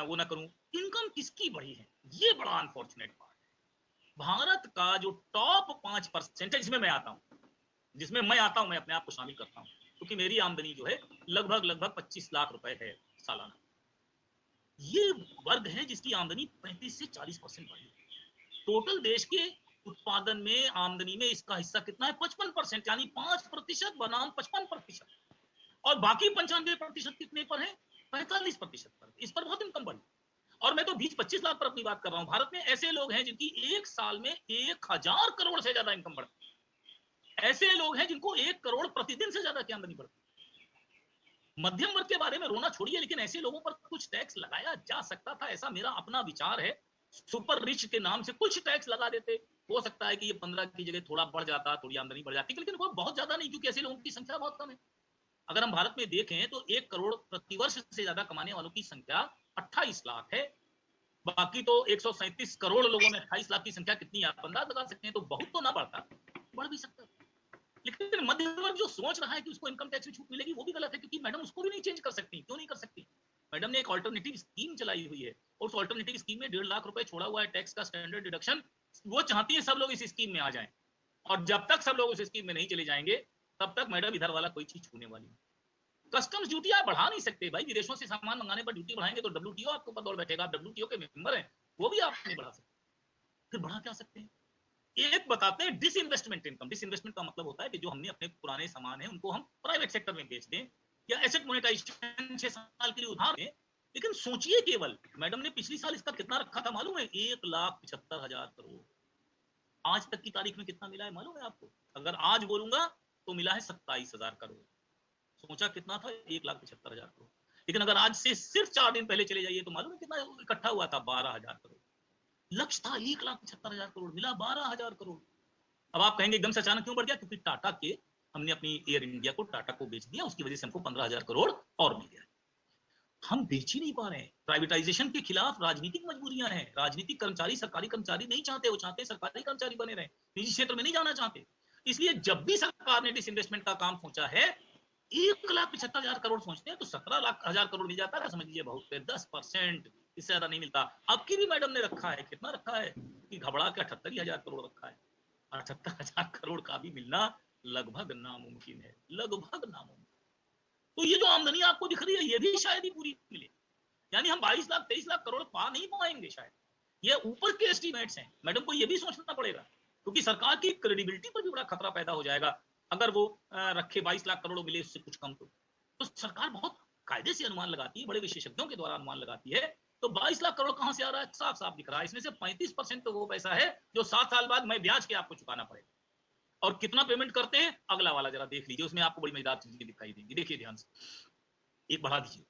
वो ना करूं। इनकम किसकी बढ़ी है, ये बड़ा अनफॉर्चुनेट बात है। भारत का जो टॉप 5% है, जिसमें मैं आता हूं, मैं अपने आप को शामिल करता हूं, क्योंकि मेरी आमदनी जो है लगभग 25 लाख रुपए है सालाना। ये वर्ग है जिसकी आमदनी 35 से 40% बढ़ी है। टोटल देश के उत्पादन में, आमदनी में इसका हिस्सा कितना है? 55%, यानी 5% बनाम 55%। और बाकी 95% कितने पर है? 45% पर। इस पर बहुत इनकम बढ़ी। और मैं तो 20-25 लाख पर अपनी बात कर रहा हूं। भारत में ऐसे लोग हैं जिनकी एक साल में 1000 करोड़ से ज्यादा इनकम बढ़ती है। ऐसे लोग हैं जिनको 1 करोड़ प्रतिदिन से ज्यादा की आमदनी बढ़ती है। मध्यम वर्ग के बारे में रोना छोड़िए, लेकिन ऐसे लोगों पर कुछ टैक्स लगाया जा सकता था, ऐसा मेरा अपना विचार है। सुपर रिच के नाम से कुछ टैक्स लगा देते, हो सकता है कि ये 15 की जगह थोड़ा बढ़ जाता, थोड़ी आमदनी बढ़ जाती, लेकिन वो बहुत ज्यादा नहीं, क्योंकि ऐसे लोगों की संख्या बहुत कम है। अगर हम भारत में देखें तो 1 करोड़ प्रतिवर्ष से ज्यादा कमाने वालों की संख्या 28 लाख है। बाकी तो 137 करोड़ लोगों में 28 लाख की संख्या कितनी आप अंदाज लगा सकते हैं। तो बहुत तो ना बढ़ता, बढ़ भी सकता है। लेकिन मध्य वर्ग जो सोच रहा है कि उसको इनकम टैक्स में छूट मिलेगी, वो भी गलत है, क्योंकि मैडम उसको भी नहीं चेंज कर सकती। क्यों नहीं कर सकती? मैडम ने एक ऑल्टरनेटिव स्कीम चलाई हुई है, और उस ऑल्टरनेटिव स्कीम में 1.5 लाख रुपए छोड़ा हुआ है टैक्स का स्टैंडर्ड डिडक्शन। वो चाहती है सब लोग इस स्कीम में आ जाएं, और जब तक सब लोग उस स्कीम में नहीं चले जाएंगे तब तक मैडम इधर वाला कोई चीज छूने वाली नहीं। कस्टम्स ड्यूटी आप बढ़ा नहीं सकते भाई, विदेशों से सामान मंगाने पर ड्यूटी बढ़ाएंगे तो डब्ल्यूटीओ आपके ऊपर दौड़ बैठेगा। आप डब्ल्यूटीओ के मेंबर हैं, वो भी आप नहीं बढ़ा सकते, फिर बढ़ा क्या सकते हैं? एक बताते हैं डिसइन्वेस्टमेंट इनकम। डिसइन्वेस्टमेंट का मतलब होता है कि जो हमने अपने पुराने सामान है उनको हम प्राइवेट सेक्टर में बेच दें, या एसेट मोनेटाइजेशन 6 साल के लिए उधार दें। लेकिन सोचिए, केवल मैडम ने पिछली साल इसका कितना रखा था मालूम है? 1,75,000 करोड़। आज तक की तारीख में कितना मिला है मालूम है आपको? अगर आज बोलूंगा तो मिला है 27,000 करोड़। सोचा कितना था? 1,75,000 करोड़। लेकिन अगर आज से सिर्फ 4 दिन पहले चले जाइए तो मालूम है कितना इकट्ठा हुआ था? 12,000 करोड़। लक्ष्य था 1,75,000 करोड़, मिला 12,000 करोड़। अब आप कहेंगे एकदम से अचानक क्यों बढ़ गया? क्योंकि टाटा के हमने अपनी एयर इंडिया को टाटा को बेच दिया, उसकी वजह से हमको 15,000 करोड़ और मिल गया। हम बेच ही नहीं पा रहे हैं। प्राइवेटाइजेशन के खिलाफ राजनीतिक मजबूरियां हैं। राजनीतिक कर्मचारी सरकारी कर्मचारी नहीं चाहते, वो चाहते हैं सरकारी कर्मचारी बने रहे, निजी क्षेत्र में नहीं जाना चाहते। इसलिए जब भी सरकार ने डिसइन्वेस्टमेंट का काम सोचा है, 1,75,000 करोड़ सोचते हैं तो 17,000 करोड़ मिल जाता है, समझ लीजिए बहुत है, 10%, इससे ज्यादा नहीं मिलता। अब की भी मैडम ने रखा है, कितना रखा है कि घबरा के 78,000 करोड़ रखा है। 78,000 करोड़ का भी मिलना लगभग नामुमकिन है, लगभग नामुमकिन। तो ये जो आमदनी आपको दिख रही है, ये भी शायद ही पूरी मिले, यानी हम 22 लाख 23 लाख करोड़ पा नहीं पाएंगे शायद। ये ऊपर के एस्टीमेट्स हैं, मैडम को ये भी सोचना पड़ेगा, क्योंकि सरकार की क्रेडिबिलिटी पर भी बड़ा खतरा पैदा हो जाएगा अगर वो रखे 22 लाख करोड़ मिले उससे कुछ कम। तो सरकार बहुत कायदे से अनुमान लगाती है, बड़े विशेषज्ञों के द्वारा अनुमान लगाती है। तो 22 लाख करोड़ कहां से आ रहा है? साफ साफ दिख रहा है। इसमें से 35% तो वो पैसा है जो 7 साल बाद मैं ब्याज के आपको चुकाना पड़ेगा। और कितना पेमेंट करते हैं अगला वाला जरा देख लीजिए, उसमें आपको बड़ी मजेदार चीजें दिखाई देंगी। देखिए ध्यान से, एक बढ़ा दीजिए।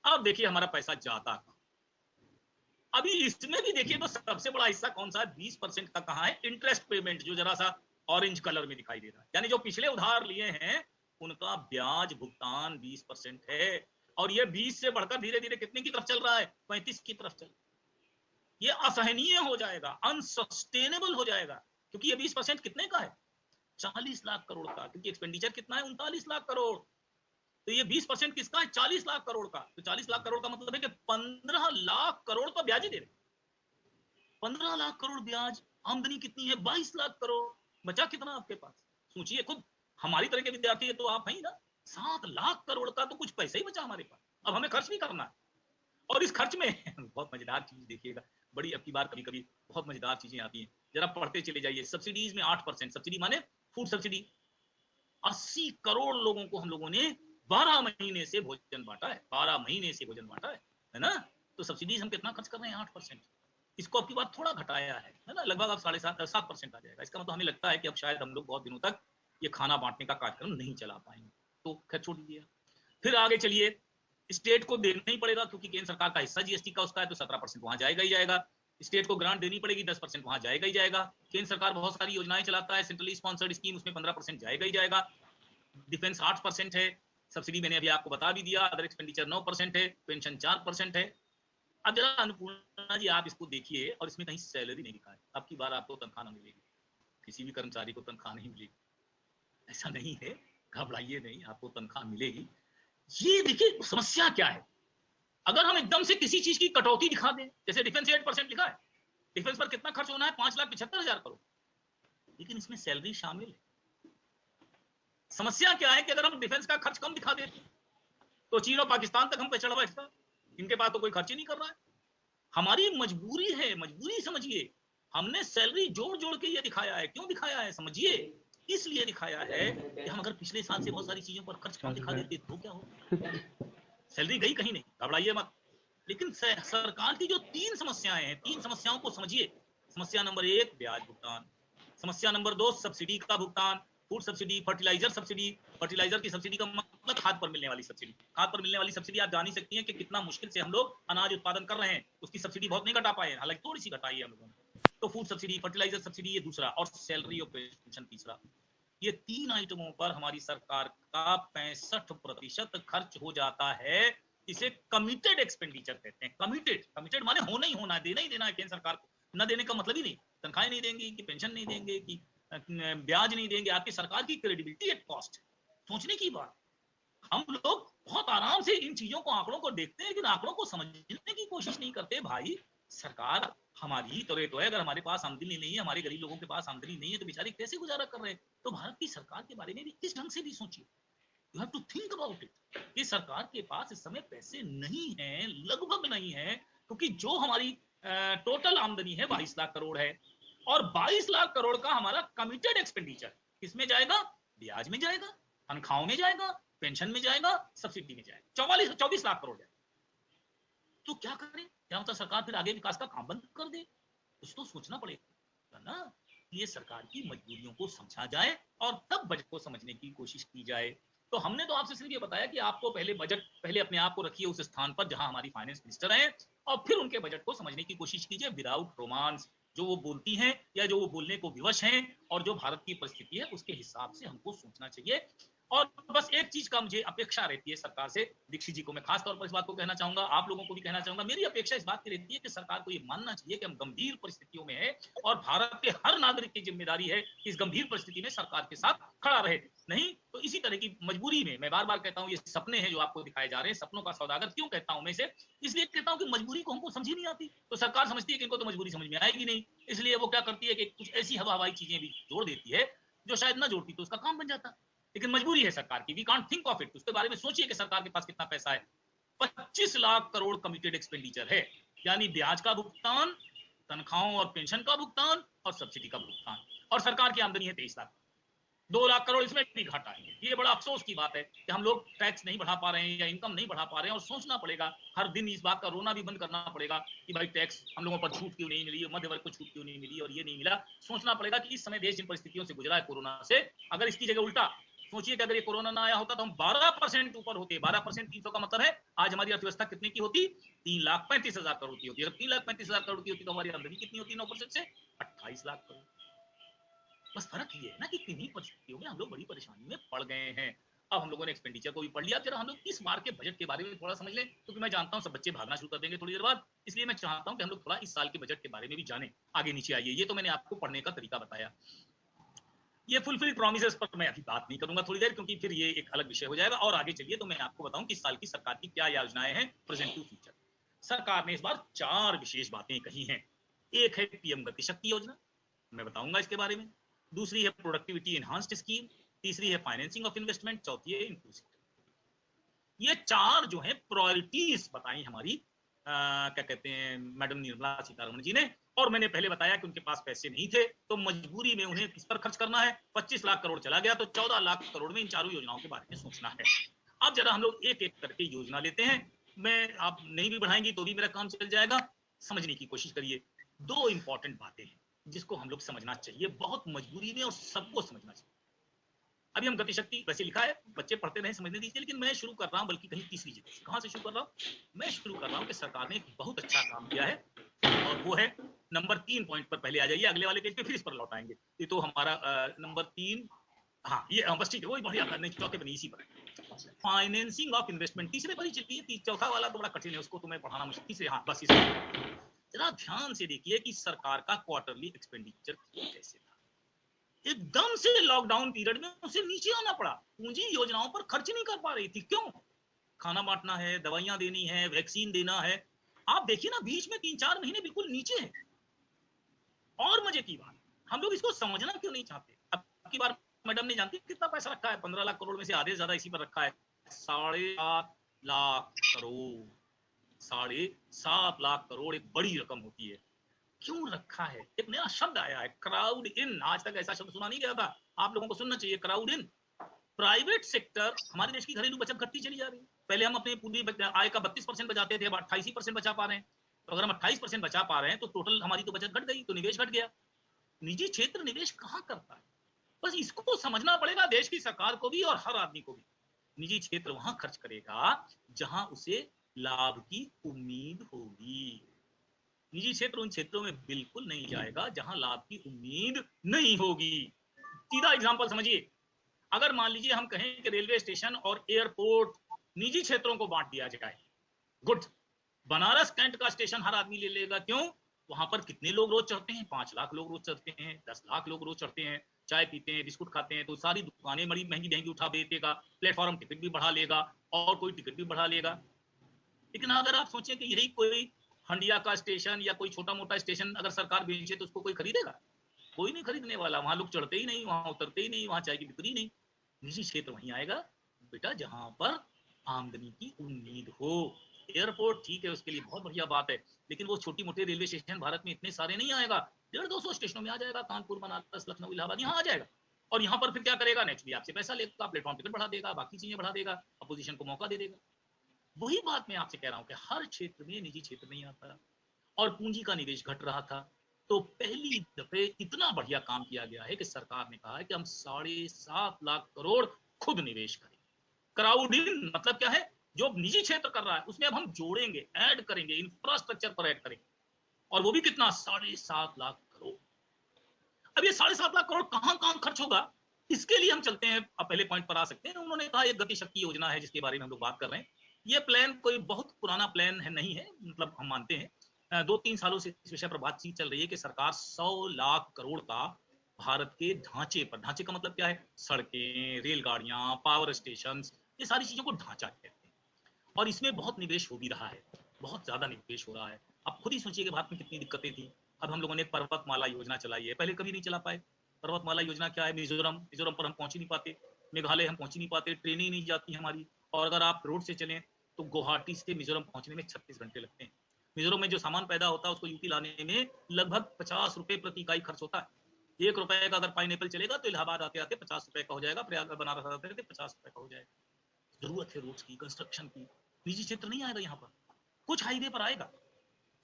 अब देखिए हमारा पैसा जाता कहां। अभी इसमें भी देखिए तो सबसे बड़ा हिस्सा कौन सा है? 20% का कहां है? इंटरेस्ट पेमेंट, जो जरा सा ऑरेंज कलर में दिखाई दे रहा है, यानी जो पिछले उधार लिए हैं उनका ब्याज भुगतान 20% है। और ये 20 से बढ़कर धीरे धीरे कितने की तरफ चल रहा है? 35 की तरफ चल। ये असहनीय हो जाएगा, अनसस्टेनेबल हो जाएगा, क्योंकि ये 20% कितने का है? 40 लाख करोड़ का, क्योंकि एक्सपेंडिचर कितना है? 39 लाख करोड़। तो ये 20% किसका है? 40 लाख करोड़ का। तो 40 लाख करोड़ का मतलब है कि 15 लाख करोड़ तो ब्याज ही दे रहे। 15 लाख करोड़ ब्याज, आमदनी कितनी है? 22 लाख करोड़। बचा कितना आपके पास? सोचिए खुद, हमारी तरह के विद्यार्थी है तो आप हैं ना, 7 लाख करोड़ का तो कुछ पैसा ही बचा हमारे पास। अब हमें खर्च भी करना है, और इस खर्च में बहुत मजेदार चीज देखिएगा, बड़ी अब की बार कभी कभी बहुत मजेदार चीजें आती हैं, जरा पढ़ते चले जाइए। सब्सिडीज में 8%, सब्सिडी माने फूड सब्सिडी। 80 करोड़ लोगों को हम लोगों ने 12 महीने से भोजन बांटा है, 12 महीने से भोजन बांटा है ना? तो सब्सिडीज हम कितना खर्च कर रहे हैं? 8%। इसको अब की बार थोड़ा घटाया है ना, लगभग अब 7.5% आ जाएगा। इसका मतलब हमें लगता है कि अब शायद हम लोग बहुत दिनों तक ये खाना बांटने का कार्यक्रम नहीं चला पाएंगे, तो खैर छोड़ दीजिए। फिर आगे चलिए, स्टेट को देना ही पड़ेगा, क्योंकि केंद्र सरकार का हिस्सा जीएसटी का उसका है, तो 17% वहां जाएगा ही जाएगा। स्टेट को ग्रांट देनी पड़ेगी, 10% वहां जाएगा ही जाएगा। केंद्र सरकार बहुत सारी योजनाएं चलाता है, सेंट्रली स्पॉन्सर्ड स्कीम, उसमें 15% जाएगा ही जाएगा। डिफेंस 8% है, सब्सिडी मैंने अभी आपको बता भी दिया। अदर एक्सपेंडिचर 9% है, पेंशन 4% है। अब जरा अन्नपूर्णा जी आप इसको देखिए, और इसमें कहीं सैलरी नहीं लिखा है। अब की बार आपको तनख्वाह ना मिलेगी, किसी भी कर्मचारी को तनख्वाह नहीं मिलेगी, ऐसा नहीं है, घबराइए नहीं, आपको तनख्वाह मिलेगी। ये देखिए समस्या क्या है, अगर हम एकदम से किसी चीज की कटौती दिखा दें, जैसे डिफेंस 8% लिखा है, डिफेंस पर कितना खर्च होना है? 5,75,000 करोड़, लेकिन इसमें सैलरी शामिल है। समस्या क्या है कि अगर हम डिफेंस का खर्च कम दिखा देते तो चीन और पाकिस्तान तक हम पे चढ़ बैठता, इनके पास तो कोई खर्च ही नहीं कर रहा है। हमारी मजबूरी है, मजबूरी समझिए। हमने सैलरी जोड़ जोड़ के ये दिखाया है। क्यों दिखाया है समझिए, इसलिए दिखाया है कि हम अगर पिछले साल से बहुत सारी चीजों पर खर्च कम दिखा देते तो क्या होगा? सैलरी गई कहीं नहीं, घबराइए मत। लेकिन सरकार की जो 3 समस्याएं हैं, 3 समस्याओं को समझिए। समस्या नंबर 1 ब्याज भुगतान, समस्या नंबर 2 सब्सिडी का भुगतान, food subsidy, fertiliser subsidy. Fertiliser की सब्सिडी का मतलब खाद पर मिलने वाली सब्सिडी। खाद पर मिलने वाली सब्सिडी आप जान ही सकती हैं कि कितना मुश्किल से हम लोग अनाज उत्पादन कर रहे हैं, उसकी सब्सिडी बहुत नहीं घटा पाए, हालांकि थोड़ी सी घटाई है हम लोगों ने। तो फूड सब्सिडी, फर्टिलाइजर सब्सिडी, ये दूसरा, और सैलरी और पेंशन तीसरा। ये 3 आइटमों पर हमारी सरकार का 65% खर्च हो जाता है, इसे कमिटेड एक्सपेंडिचर कहते हैं। कमिटेड माने होना ही होना, देना ही देना है केंद्र सरकार को। न देने का मतलब ही नहीं, तनख्वाहें नहीं देंगे कि पेंशन नहीं देंगे कि ब्याज नहीं देंगे, आपकी सरकार की क्रेडिबिलिटी एट कॉस्ट। सोचने की बात, हम लोग बहुत आराम से इन चीजों को, आंकड़ों को देखते हैं, लेकिन आंकड़ों को समझने की कोशिश नहीं करते। भाई सरकार हमारी तो है, अगर हमारे पास आमदनी नहीं है, हमारे गरीब लोगों के पास आमदनी नहीं है, तो बेचारे कैसे गुजारा कर रहे हैं? तो भारत की सरकार के बारे में भी इस ढंग से भी सोचिए। You have to think about it कि सरकार के पास इस समय पैसे नहीं है, लगभग नहीं है, क्योंकि जो हमारी टोटल आमदनी है 22 लाख करोड़ है, और 22 लाख करोड़ का हमारा कमिटेड एक्सपेंडिचर किसमें जाएगा? ब्याज में जाएगा, तनख्वाहों में जाएगा, पेंशन में जाएगा, सब्सिडी में जाएगा। 24 लाख करोड़ जाएगा। तो क्या करें? क्या मतलब सरकार फिर आगे विकास का काम बंद कर दे? कुछ तो सोचना पड़ेगा ना। ये सरकार की मजबूरियों को समझा जाए और तब बजट को समझने की कोशिश की जाए। तो हमने तो आपसे सिर्फ ये बताया कि आपको पहले अपने आप को रखिए उस स्थान पर जहां हमारी फाइनेंस मिनिस्टर हैं, और फिर उनके बजट को समझने की कोशिश कीजिए विदाउट रोमांस। जो वो बोलती हैं या जो वो बोलने को विवश हैं, और जो भारत की परिस्थिति है उसके हिसाब से हमको सोचना चाहिए। और बस एक चीज का मुझे अपेक्षा रहती है सरकार से, दीक्षित जी को मैं खास तौर पर इस बात को कहना चाहूंगा, आप लोगों को भी कहना चाहूंगा, मेरी अपेक्षा इस बात की रहती है कि सरकार को ये मानना चाहिए कि हम गंभीर परिस्थितियों में है, और भारत के हर नागरिक की जिम्मेदारी है कि इस गंभीर परिस्थिति में सरकार के साथ खड़ा रहे। नहीं तो इसी तरह की मजबूरी में, मैं बार बार कहता हूं, ये सपने हैं जो आपको दिखाए जा रहे हैं, सपनों का सौदागर क्यों कहता हूं मैं इसे? इसलिए कहता हूं कि मजबूरी को हमको समझ ही नहीं आती। तो सरकार समझती है कि इनको तो मजबूरी समझ में आएगी नहीं, इसलिए वो क्या करती है कि कुछ ऐसी हवाई चीजें भी जोड़ देती है जो शायद ना जोड़ती तो उसका काम बन जाता। लेकिन मजबूरी है सरकार की, we can't think of it. उसके बारे में सोचिए कि सरकार के पास कितना पैसा है। 25 लाख करोड़ कमिटेड एक्सपेंडिचर है, यानी ब्याज का भुगतान, तनख्वाहों और पेंशन का भुगतान और सब्सिडी का भुगतान, और सरकार की आमदनी है 23 लाख। 2 लाख करोड़ इसमें भी घाटा है। ये बड़ा अफसोस की बात है कि हम लोग टैक्स नहीं बढ़ा पा रहे हैं या इनकम नहीं बढ़ा पा रहे हैं, और सोचना पड़ेगा हर दिन, इस बात का रोना भी बंद करना पड़ेगा कि भाई टैक्स हम लोगों पर छूट क्यों नहीं मिली, मध्य वर्ग को छूट क्यों नहीं मिली, और ये नहीं मिला। सोचना पड़ेगा कि इस समय देश जिन परिस्थितियों से गुजरा है कोरोना से, अगर इसकी जगह उल्टा सोचिए कि अगर ये कोरोना ना आया होता तो हम 12% ऊपर होते। 12% 300 का मतलब है आज हमारी अर्थव्यवस्था कितने की होती? 3,35,000 करोड़ की होती। अगर 3,35,000 करोड़ की होती तो हमारी आमदनी कितनी होती 9% से? 28 लाख करोड़। बस फर्क ये है ना कि किन्हीं परिस्थितियों में हम लोग बड़ी परेशानी में पड़ गए हैं। अब हम लोगों ने एक्सपेंडिचर को भी पढ़ लिया, जरा हम लोग इस बार के बजट के बारे में थोड़ा समझ लें, क्योंकि मैं जानता हूं सब बच्चे भागना शुरू कर देंगे थोड़ी देर बाद, इसलिए मैं चाहता हूं कि हम लोग थोड़ा इस साल के बजट के बारे में भी जानें। आगे नीचे आइए, ये तो मैंने आपको पढ़ने का तरीका बताया। ये फुलफिल्ड प्रॉमिसेस पर मैं अभी बात नहीं करूंगा थोड़ी देर, क्योंकि फिर ये एक अलग विषय हो जाएगा। और आगे चलिए तो मैं आपको बताऊं कि इस साल की सरकार की क्या योजनाएं हैं प्रेजेंट टू फ्यूचर। सरकार ने इस बार 4 विशेष बातें कही हैं। एक है पीएम गति शक्ति योजना, मैं बताऊंगा इसके बारे में। दूसरी है प्रोडक्टिविटी एनहांस्ड स्कीम, तीसरी है फाइनेंसिंग ऑफ इन्वेस्टमेंट, चौथी है इंक्लूसिव। ये 4 जो है प्रायोरिटीज बताई हमारी क्या कहते हैं मैडम निर्मला सीतारमण जी ने, और मैंने पहले बताया कि उनके पास पैसे नहीं थे तो मजबूरी में उन्हें किस पर खर्च करना है। 25 लाख करोड़ चला गया तो 14 लाख करोड़ में इन चारों योजनाओं के बारे में सोचना है। अब जरा हम लोग एक एक करके योजना लेते हैं। मैं आप नहीं भी बढ़ाएंगी तो भी मेरा काम चल जाएगा, समझने की कोशिश करिए। 2 इंपॉर्टेंट बातें हैं जिसको हम लोग समझना चाहिए बहुत मजबूरी में, और सबको समझना चाहिए। अभी हम गति शक्ति वैसे लिखा है, बच्चे पढ़ते रहे, समझने दीजिए, लेकिन मैं शुरू कर रहा हूं बल्कि कहीं तीसरी जगह से। कहां से शुरू कर रहा हूं? मैं शुरू कर रहा हूं कि सरकार ने एक बहुत अच्छा काम किया है, और वो है नंबर 3 पॉइंट पर पहले आ जाइए, अगले वाले पेज पे फिर इस पर लौट आएंगे। ये तो हमारा नंबर 3, हाँ ये बस ठीक है, वही बढ़िया करने चौथे पर इसी पर फाइनेंसिंग ऑफ इन्वेस्टमेंट। तीसरे पर ही चलिए, चौथा वाला तो बड़ा कठिन है, उसको तो मैं पढ़ाना मुश्किल से। हाँ बस इस जरा ध्यान से देखिए कि सरकार का क्वार्टरली एक्सपेंडिचर कैसे था। एकदम से लॉकडाउन पीरियड में उसे नीचे आना पड़ा, पूंजी योजनाओं पर खर्च नहीं कर पा रही थी। क्यों? खाना बांटना है, दवाइयां देनी है, वैक्सीन देना है। आप देखिए ना, बीच में 3-4 महीने बिल्कुल नीचे है। और मजे की बात, हम लोग इसको समझना क्यों नहीं चाहते? अब की बार मैडम ने जानती कितना पैसा रखा है? 15 लाख करोड़ में से आधे से ज्यादा इसी पर रखा है, 7.5 लाख करोड़। 7.5 लाख करोड़ एक बड़ी रकम होती है। क्यों रखा है? एक नया शब्द आया है, क्राउड इन। आज तक ऐसा शब्द सुना नहीं गया था, आप लोगों को सुनना चाहिए, क्राउड इन। प्राइवेट सेक्टर, हमारे देश की घरेलू बचत घटती चली जा रही है। पहले हम अपने पूरी आय का 32% बचाते थे, अब 28% बचा पा रहे हैं। तो अगर हम 28% बचा पा रहे हैं तो टोटल हमारी तो बचत घट गई, तो निवेश घट गया। निजी क्षेत्र निवेश कहां करता है? बस इसको तो समझना पड़ेगा देश की सरकार को भी और हर आदमी को भी। निजी क्षेत्र वहां खर्च करेगा जहां उसे लाभ की उम्मीद होगी। निजी क्षेत्र उन क्षेत्रों में बिल्कुल नहीं जाएगा जहां लाभ की उम्मीद नहीं होगी। सीधा एग्जांपल समझिए, अगर मान लीजिए हम कहें कि रेलवे स्टेशन और एयरपोर्ट निजी क्षेत्रों को बांट दिया जाए, गुड। बनारस कैंट का स्टेशन हर आदमी ले लेगा, क्यों? वहां पर कितने लोग रोज चढ़ते हैं? 5 लाख लोग रोज चढ़ते हैं, 10 लाख लोग रोज चढ़ते हैं, चाय पीते हैं, बिस्कुट खाते हैं, तो सारी दुकानें बड़ी महंगी महंगी उठा बेचेगा, प्लेटफॉर्म टिकट भी बढ़ा लेगा और कोई टिकट भी बढ़ा लेगा। लेकिन अगर आप सोचें कि यही कोई हंडिया का स्टेशन या कोई छोटा मोटा स्टेशन अगर सरकार बेचे तो उसको कोई खरीदेगा? कोई नहीं खरीदने वाला। वहां लोग चढ़ते ही नहीं, वहां उतरते ही नहीं, वहां चाय की बिक्री नहीं। निजी क्षेत्र वहीं आएगा बेटा जहां पर आमदनी की उम्मीद हो। एयरपोर्ट ठीक है, उसके लिए बहुत बढ़िया बात है, लेकिन वो छोटी मोटे रेलवे स्टेशन भारत में इतने सारे नहीं आएगा। 150-200 स्टेशनों में आ जाएगा, कानपुर, बनारस, लखनऊ, इलाहाबाद, यहाँ आ जाएगा। और यहाँ पर फिर क्या करेगा? नेक्स्ट भी आपसे पैसा लेगा, प्लेटफॉर्म टिकट बढ़ा देगा, बाकी चीजें बढ़ा देगा, अपोजिशन को मौका दे देगा। वही बात मैं आपसे कह रहा हूँ कि हर क्षेत्र में निजी क्षेत्र नहीं आता और पूंजी का निवेश घट रहा था। तो पहली दफे इतना बढ़िया काम किया गया है कि सरकार ने कहा है कि हम 7.5 लाख करोड़ खुद निवेश करें। क्राउड इन मतलब क्या है? जो निजी क्षेत्र कर रहा है उसमें अब हम जोड़ेंगे, ऐड करेंगे, इंफ्रास्ट्रक्चर पर ऐड करेंगे, और वो भी कितना? 7.5 लाख करोड़। अब ये 7.5 लाख करोड़ कहां कहां खर्च होगा, इसके लिए हम चलते हैं। अब पहले पॉइंट पर आ सकते हैं। उन्होंने कहा एक गति शक्ति योजना है जिसके बारे में हम लोग बात कर रहे हैं। ये प्लान कोई बहुत पुराना प्लान है नहीं है, मतलब हम मानते हैं 2-3 सालों से इस विषय पर बातचीत चल रही है कि सरकार 100 लाख करोड़ का भारत के ढांचे पर, ढांचे का मतलब क्या है? सड़कें, रेलगाड़ियां, पावर स्टेशन, ये सारी चीजों को ढांचा कहते हैं। और इसमें बहुत निवेश हो भी रहा है, बहुत ज्यादा निवेश हो रहा है। आप खुद ही सोचिए कि भारत में कितनी दिक्कतें थी। अब हम लोगों ने पर्वतमाला योजना चलाई है, पहले कभी नहीं चला पाए। पर्वतमाला योजना क्या है? मिजोरम पर हम पहुंच ही नहीं पाते, मेघालय हम पहुंच ही नहीं पाते, ट्रेनें ही नहीं जाती हमारी। और अगर आप रोड से चलें तो गुवाहाटी से मिजोरम पहुंचने में 36 घंटे लगते हैं। मिजोरम में जो सामान पैदा होता है उसको यूपी लाने में लगभग 50 रुपए प्रति इकाई खर्च होता है। 1 रुपए का अगर पाइनएप्पल चलेगा तो इलाहाबाद आते आते 50 रुपए का हो जाएगा, प्रयाग बनारस आते आते 50 रुपए का हो जाएगा। जरूरत है रोड्स की, कंस्ट्रक्शन की। निजी क्षेत्र नहीं आएगा यहाँ पर। कुछ हाईवे पर आएगा,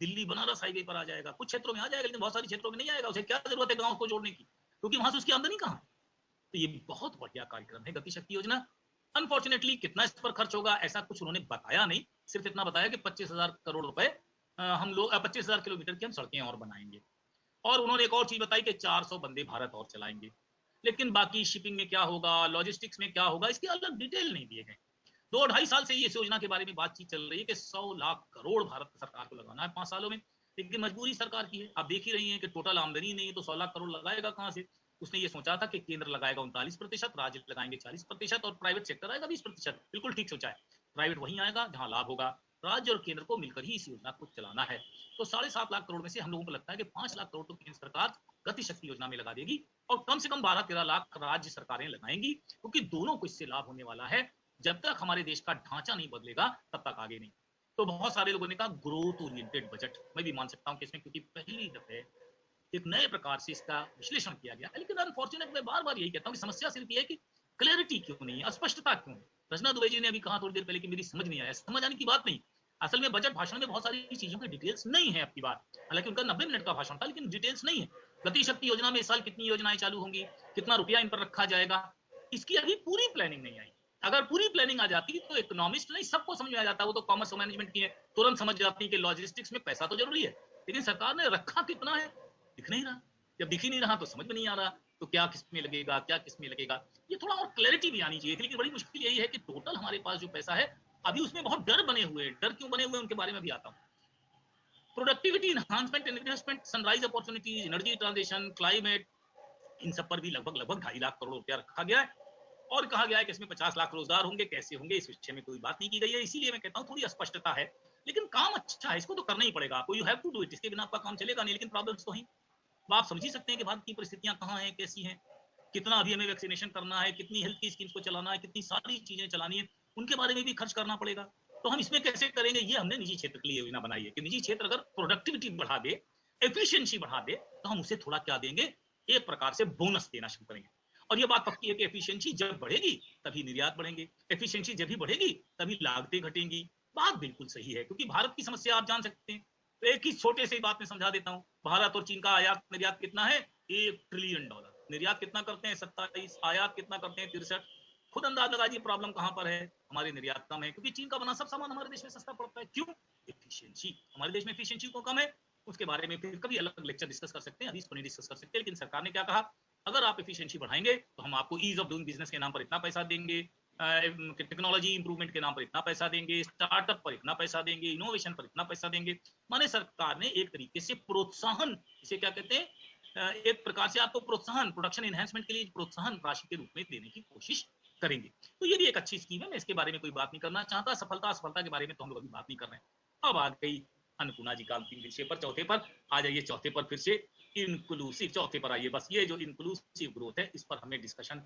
दिल्ली बनारस हाईवे पर आ जाएगा, कुछ क्षेत्रों में आ जाएगा, लेकिन बहुत सारी क्षेत्रों में नहीं आएगा। उसे क्या जरूरत है गांव को जोड़ने की, क्योंकि वहां से उसकी आमदनी कहाँ है? तो ये बहुत बढ़िया कार्यक्रम है गति शक्ति योजना। अनफॉर्चुनेटली कितना इस पर खर्च होगा ऐसा कुछ उन्होंने बताया नहीं, सिर्फ इतना बताया कि 25,000 करोड़ रुपए हम लोग 25,000 किलोमीटर की हम सड़कें और बनाएंगे। और उन्होंने एक और चीज बताई कि 400 वंदे भारत और चलाएंगे। लेकिन बाकी शिपिंग में क्या होगा, लॉजिस्टिक्स में क्या होगा, इसके अलग डिटेल नहीं दिए गए। 2-2.5 साल से इस योजना के बारे में बातचीत चल रही है कि 100 लाख करोड़ भारत सरकार को लगाना है 5 सालों में। लेकिन मजबूरी सरकार की है। आप देख ही रही हैं कि टोटल आमदनी नहीं है तो 100 लाख करोड़ लगाएगा कहां से? उसने ये सोचा था कि केंद्र लगाएगा 39%, राज्य लगाएंगे 40% और प्राइवेट सेक्टर आएगा 20%। बिल्कुल ठीक सोचा है। प्राइवेट वहीं आएगा जहां लाभ होगा। राज्य और केंद्र को मिलकर ही इस योजना को चलाना है। तो 7.5 लाख करोड़ में से हम लोगों को लगता है कि 5 लाख करोड़ तो केंद्र सरकार गति शक्ति योजना में लगा देगी और कम से कम 12-13 लाख राज्य सरकारें लगाएंगी, क्योंकि दोनों को इससे लाभ होने वाला है। जब तक हमारे देश का ढांचा नहीं बदलेगा तब तक आगे नहीं। तो बहुत सारे लोगों ने कहा ग्रोथ ओरिएंटेड बजट, मैं भी मान सकता हूं कि इसमें, क्योंकि पहली दफे एक नए प्रकार से इसका विश्लेषण किया गया। लेकिन अनफॉर्चुनेट मैं बार बार यही कहता हूं कि समस्या सिर्फ ये है कि क्लैरिटी क्यों नहीं है, स्पष्टता क्यों है। रचना दुबे जी ने अभी कहा थोड़ी देर पहले कि मेरी समझ नहीं आया। समझ आने की बात नहीं, असल में बजट भाषण में बहुत सारी चीजों की डिटेल्स नहीं है आपकी बात। हालांकि उनका 90 मिनट का भाषण था, लेकिन डिटेल्स नहीं है। गति शक्ति योजना में इस साल कितनी योजनाएं चालू होंगी, कितना रुपया इन पर रखा जाएगा, इसकी अभी पूरी प्लानिंग नहीं आई। अगर पूरी प्लानिंग आ जाती तो इकोनॉमिस्ट नहीं सबको समझ में आ जाता। वो तो कॉमर्स और मैनेजमेंट की है, तुरंत समझ जाती है कि लॉजिस्टिक्स में पैसा तो जरूरी है, लेकिन सरकार ने रखा कितना है दिख नहीं रहा। जब दिख ही नहीं रहा तो समझ में नहीं आ रहा तो क्या किस में लगेगा, क्या किस में लगेगा। ये थोड़ा और क्लैरिटी भी आनी चाहिए थी। लेकिन बड़ी मुश्किल यही है कि टोटल हमारे पास जो पैसा है अभी उसमें बहुत डर बने हुए हैं। डर क्यों बने हुए हैं उनके बारे में भी आता हूँ। Productivity enhancement, investment, sunrise opportunities, energy transition, climate, इन सब पर भी लगभग 2.5 लाख करोड़ रुपया रखा गया है। और कहा गया है कि इसमें 50 लाख रोजगार होंगे। कैसे होंगे इस विषय में कोई बात नहीं की गई है, इसीलिए मैं कहता हूँ थोड़ी अस्पष्टता है। लेकिन काम अच्छा है, इसको तो करना ही पड़ेगा आपको। You have to do it, इसके बिना आपका काम चलेगा नहीं। लेकिन प्रॉब्लम्स तो हैं। तो आप समझ ही सकते हैं कि भारत की परिस्थितियां कहाँ हैं, कैसी हैं, कितना अभी हमें वैक्सीनेशन करना है, कितनी हेल्थ की स्कीम्स को चलाना है, कितनी सारी चीजें चलानी है, उनके बारे में भी खर्च करना पड़ेगा। तो हम इसमें कैसे करेंगे, ये हमने निजी क्षेत्र के लिए योजना बनाई है कि निजी क्षेत्र अगर प्रोडक्टिविटी बढ़ा दे, एफिशिएंसी बढ़ा दे, तो हम उसे थोड़ा क्या देंगे, एक प्रकार से बोनस देना शुरू करेंगे। और ये बात पक्की है कि एफिशिएंसी जब बढ़ेगी तभी निर्यात बढ़ेंगे, एफिशिएंसी जब भी बढ़ेगी तभी लागतें घटेंगी। बात बिल्कुल सही है, क्योंकि भारत की समस्या आप जान सकते हैं। तो एक ही छोटे से बात में समझा देता हूं। भारत और चीन का आयात निर्यात कितना है? $1 ट्रिलियन। निर्यात कितना करते हैं? 27। आयात कितना करते हैं? 63। खुद अंदाज लगाइए प्रॉब्लम कहां पर है। हमारे निर्यात कम है, क्योंकि चीन का बना सब सामान हमारे देश में सस्ता पड़ता है। क्यों? एफिशिएंसी। हमारे देश में एफिशिएंसी क्यों कम है, उसके बारे में फिर कभी अलग लेक्चर डिस्कस कर सकते हैं, अभी इसको नहीं डिस्कस कर सकते। लेकिन सरकार ने क्या कहा, अगर आप एफिशिएंसी बढ़ाएंगे तो हम आपको ईज ऑफ डूइंग बिजनेस के नाम पर इतना पैसा देंगे, टेक्नोलॉजी इंप्रूवमेंट के नाम पर इतना पैसा देंगे, स्टार्टअप पर इतना पैसा देंगे, इनोवेशन पर इतना पैसा देंगे। माने सरकार ने एक तरीके से प्रोत्साहन, इसे क्या कहते हैं, एक प्रकार से आपको प्रोत्साहन, प्रोडक्शन एनहांसमेंट के लिए प्रोत्साहन राशि के रूप में देने की कोशिश करेंगे। तो ये भी एक अच्छी स्कीम है, मैं इसके बारे में कोई बात नहीं करना चाहता। सफलता असफलता के बारे में तो हम लोग अभी बात नहीं कर रहे हैं। अब आ गई अन्नपूर्णा जी का अंतिम विषय पर, चौथे पर आ जाइए। चौथे पर फिर से इंक्लूसिव, चौथे पर आइए। बस ये जो इंक्लूसिव ग्रोथ है, इस पर हमें डिस्कशन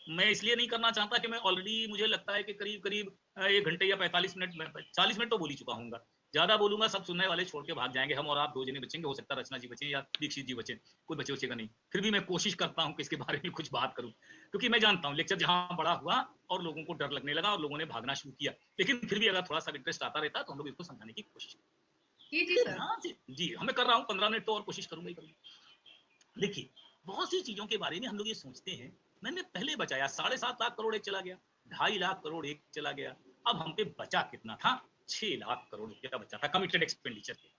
मैं इसलिए नहीं करना चाहता कि मैं ऑलरेडी, मुझे लगता है कि करीब करीब 1 घंटे या 45 मिनट में 40 मिनट तो बोल ही चुका हूँ। ज्यादा बोलूंगा सब सुनने वाले छोड़ के भाग जाएंगे, हम और आप 2 जने बचेंगे, हो सकता है रचना जी बचे या दीक्षित जी बचे, कोई बचे बचेगा नहीं। फिर भी मैं कोशिश करता हूँ कि इसके बारे में कुछ बात करूँ, क्योंकि मैं जानता हूँ लेक्चर जहाँ बड़ा हुआ और लोगों को डर लगने लगा और लोगों ने भागना शुरू किया, लेकिन फिर भी अगर थोड़ा सा इंटरेस्ट आता रहता तो हम लोग इसको समझाने की कोशिश जी हमें कर रहा हूँ। 15 मिनट तो और कोशिश करूंगा ही करूंगा। देखिए, बहुत सी चीजों के बारे में हम लोग ये सोचते हैं, मैंने पहले बचाया 7.5 लाख करोड़ एक चला गया, 2.5 लाख करोड़ एक चला गया, अब हम पे बचा कितना था, 6 लाख करोड़ रुपया बचा था कमिटेड एक्सपेंडिचर के।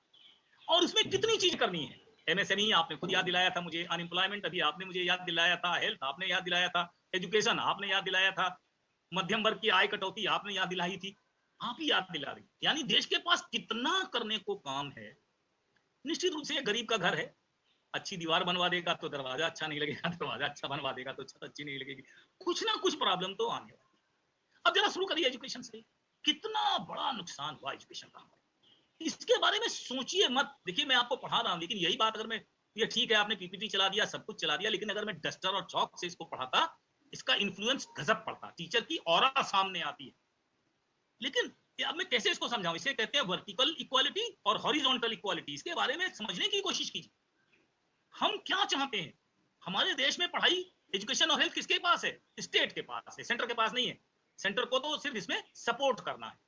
और उसमें कितनी चीज करनी है, एमएसएमई आपने खुद याद दिलाया था मुझे, अनएम्प्लॉयमेंट अभी आपने मुझे याद दिलाया था, हेल्थ आपने याद दिलाया था, एजुकेशन आपने याद दिलाया था, मध्यम वर्ग की आय कटौती आपने याद दिलाई थी, आप ही याद दिला रही। यानी देश के पास कितना करने को काम है। निश्चित रूप से गरीब का घर है, अच्छी दीवार बनवा देगा तो दरवाजा अच्छा नहीं लगेगा, दरवाजा अच्छा बनवा देगा तो छत अच्छी नहीं लगेगी, कुछ ना कुछ प्रॉब्लम तो आने वाली है। अब जरा शुरू करिए एजुकेशन से, कितना बड़ा नुकसान हुआ एजुकेशन का, इसके बारे में सोचिए मत। देखिए, मैं आपको पढ़ा रहा हूं, लेकिन यही बात अगर मैं, ये ठीक है आपने पीपीटी चला दिया, सब कुछ चला दिया, लेकिन अगर मैं डस्टर और चौक से इसको पढ़ाता, इसका इन्फ्लुएंस गजब पड़ता, टीचर की ऑरा सामने आती है। लेकिन अब मैं कैसे इसको समझाऊं, इसे कहते हैं वर्टिकल इक्वालिटी और हॉरिजॉन्टल इक्वालिटी। इसके बारे में समझने की कोशिश कीजिए, हम क्या चाहते हैं। हमारे देश में पढ़ाई, एजुकेशन और हेल्थ किसके पास है, स्टेट के पास है, सेंटर के पास नहीं है। सेंटर को तो सिर्फ इसमें सपोर्ट करना है,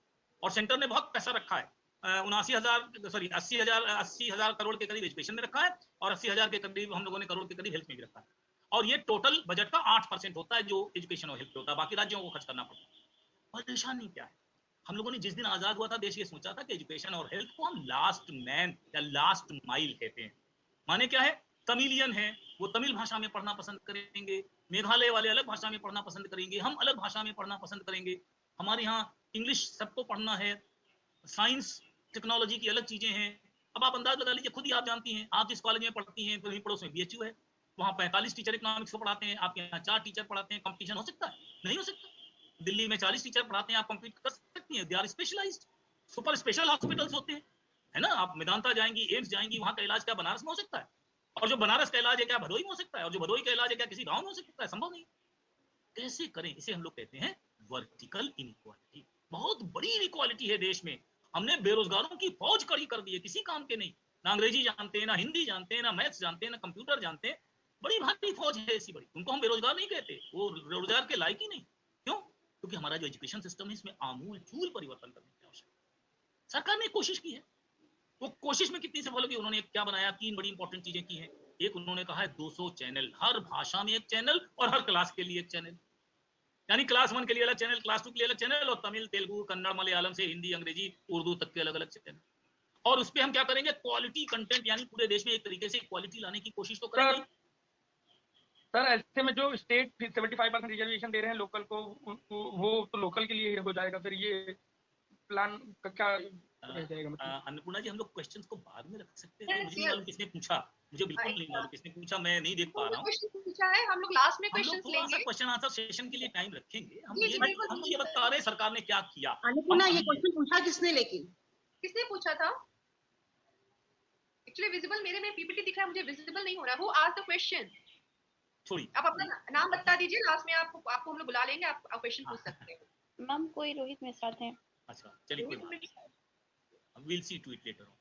और सेंटर ने बहुत पैसा रखा है, 80,000 करोड़ के करीब एजुकेशन में रखा है, और 80,000 के करीब हम लोगों ने करोड़ के करीब हेल्थ में भी रखा है। और ये टोटल बजट का 8% होता है जो एजुकेशन और हेल्थ पे होता है, बाकी राज्यों को खर्च करना पड़ता है। परेशानी क्या है, हम लोगों ने जिस दिन आजाद हुआ था देश, ये सोचा था कि एजुकेशन और हेल्थ को हम लास्ट मैन या लास्ट माइल कहते हैं। माने क्या है, तमिलियन है वो तमिल भाषा में पढ़ना पसंद करेंगे, मेघालय वाले अलग भाषा में पढ़ना पसंद करेंगे, हम अलग भाषा में पढ़ना पसंद करेंगे। हमारे यहाँ इंग्लिश सबको पढ़ना है, साइंस टेक्नोलॉजी की अलग चीजें हैं। अब आप अंदाज लगा लीजिए, खुद ही आप जानती हैं, आप जिस कॉलेज में पढ़ती हैं वहीं पड़ोस में बीएचयू है, वहाँ 45 टीचर इकोनॉमिक्स को पढ़ाते हैं, आपके यहाँ 4 टीचर पढ़ाते हैं। कंपटीशन हो सकता है? नहीं हो सकता। दिल्ली में 40 टीचर पढ़ाते हैं, आप कंपीट कर सकती हैं, they are specialised, super special hospitals होते हैं, है ना। आप मेदांता जाएंगी, एम्स जाएंगी, वहाँ का इलाज क्या बनारस में हो सकता है? और जो बनारस का इलाज है क्या भदोही में हो सकता है? और जो भदोही का इलाज है क्या किसी गांव में हो सकता है? संभव नहीं। कैसे करें? इसे हम लोग कहते हैं वर्टिकल इनइक्वालिटी। बहुत बड़ी इनइक्वालिटी है देश में। हमने बेरोजगारों की फौज खड़ी कर दी है, किसी काम के नहीं, ना अंग्रेजी जानते हैं, ना हिंदी जानते हैं, ना मैथ्स जानते हैं, ना कंप्यूटर जानते हैं। बड़ी भारी फौज है ऐसी बड़ी, उनको हम बेरोजगार नहीं कहते, वो रोजगार के लायक ही नहीं। क्यों? क्योंकि हमारा जो एजुकेशन सिस्टम है इसमें आमूल चूल परिवर्तन करने की आवश्यकता है। सरकार ने कोशिश की है, वो कोशिश में कितनी सफल होगी? उन्होंने क्या बनाया, 3 बड़ी इंपॉर्टेंट चीजें की हैं। एक उन्होंने कहा है 200 चैनल, हर भाषा में एक चैनल और हर क्लास के लिए एक चैनल, यानी क्लास 1 के लिए अलग चैनल, क्लास 2 के लिए अलग चैनल, और तमिल, तेलुगु, कन्नड़, मलयालम से हिंदी, अंग्रेजी, उर्दू तक के अलग अलग चैनल। और उस पर हम क्या करेंगे, क्वालिटी कंटेंट, यानी पूरे देश में एक तरीके से क्वालिटी लाने की कोशिश तो करेंगे। सर ऐसे में जो स्टेट 75% रिजर्वेशन दे रहे हैं लोकल को, वो तो लोकल के लिए हो जाएगा, फिर ये प्लान का क्या रह जाएगा? मतलब अन्नपूर्णा जी, हम लोग क्वेश्चंस को बाद में रख सकते हैं। मुझे नहीं मालूम किसने पूछा, मुझे बिल्कुल नहीं मालूम किसने पूछा, मैं नहीं देख पा रहा हूँ। क्वेश्चन पूछा है, हम लोग लास्ट में क्वेश्चंस लेंगे, क्वेश्चन आंसर सेशन के लिए टाइम रखेंगे। हम ये बता रहे सरकार ने क्या किया। अन्नपूर्णा, ये क्वेश्चन पूछा किसने, लेकिन किसने पूछा था? एक्चुअली विजिबल मेरे में पीपीटी दिख रहा है, मुझे विजिबल नहीं हो रहा। Who asked the question? छोड़िए, आप अपना नाम बता दीजिए, लास्ट में आपको हम लोग बुला लेंगे, आप क्वेश्चन पूछ सकते हैं। मैम कोई रोहित मिश्रा थे। अच्छा चलिए, कोई बात नहीं, will see to it later on.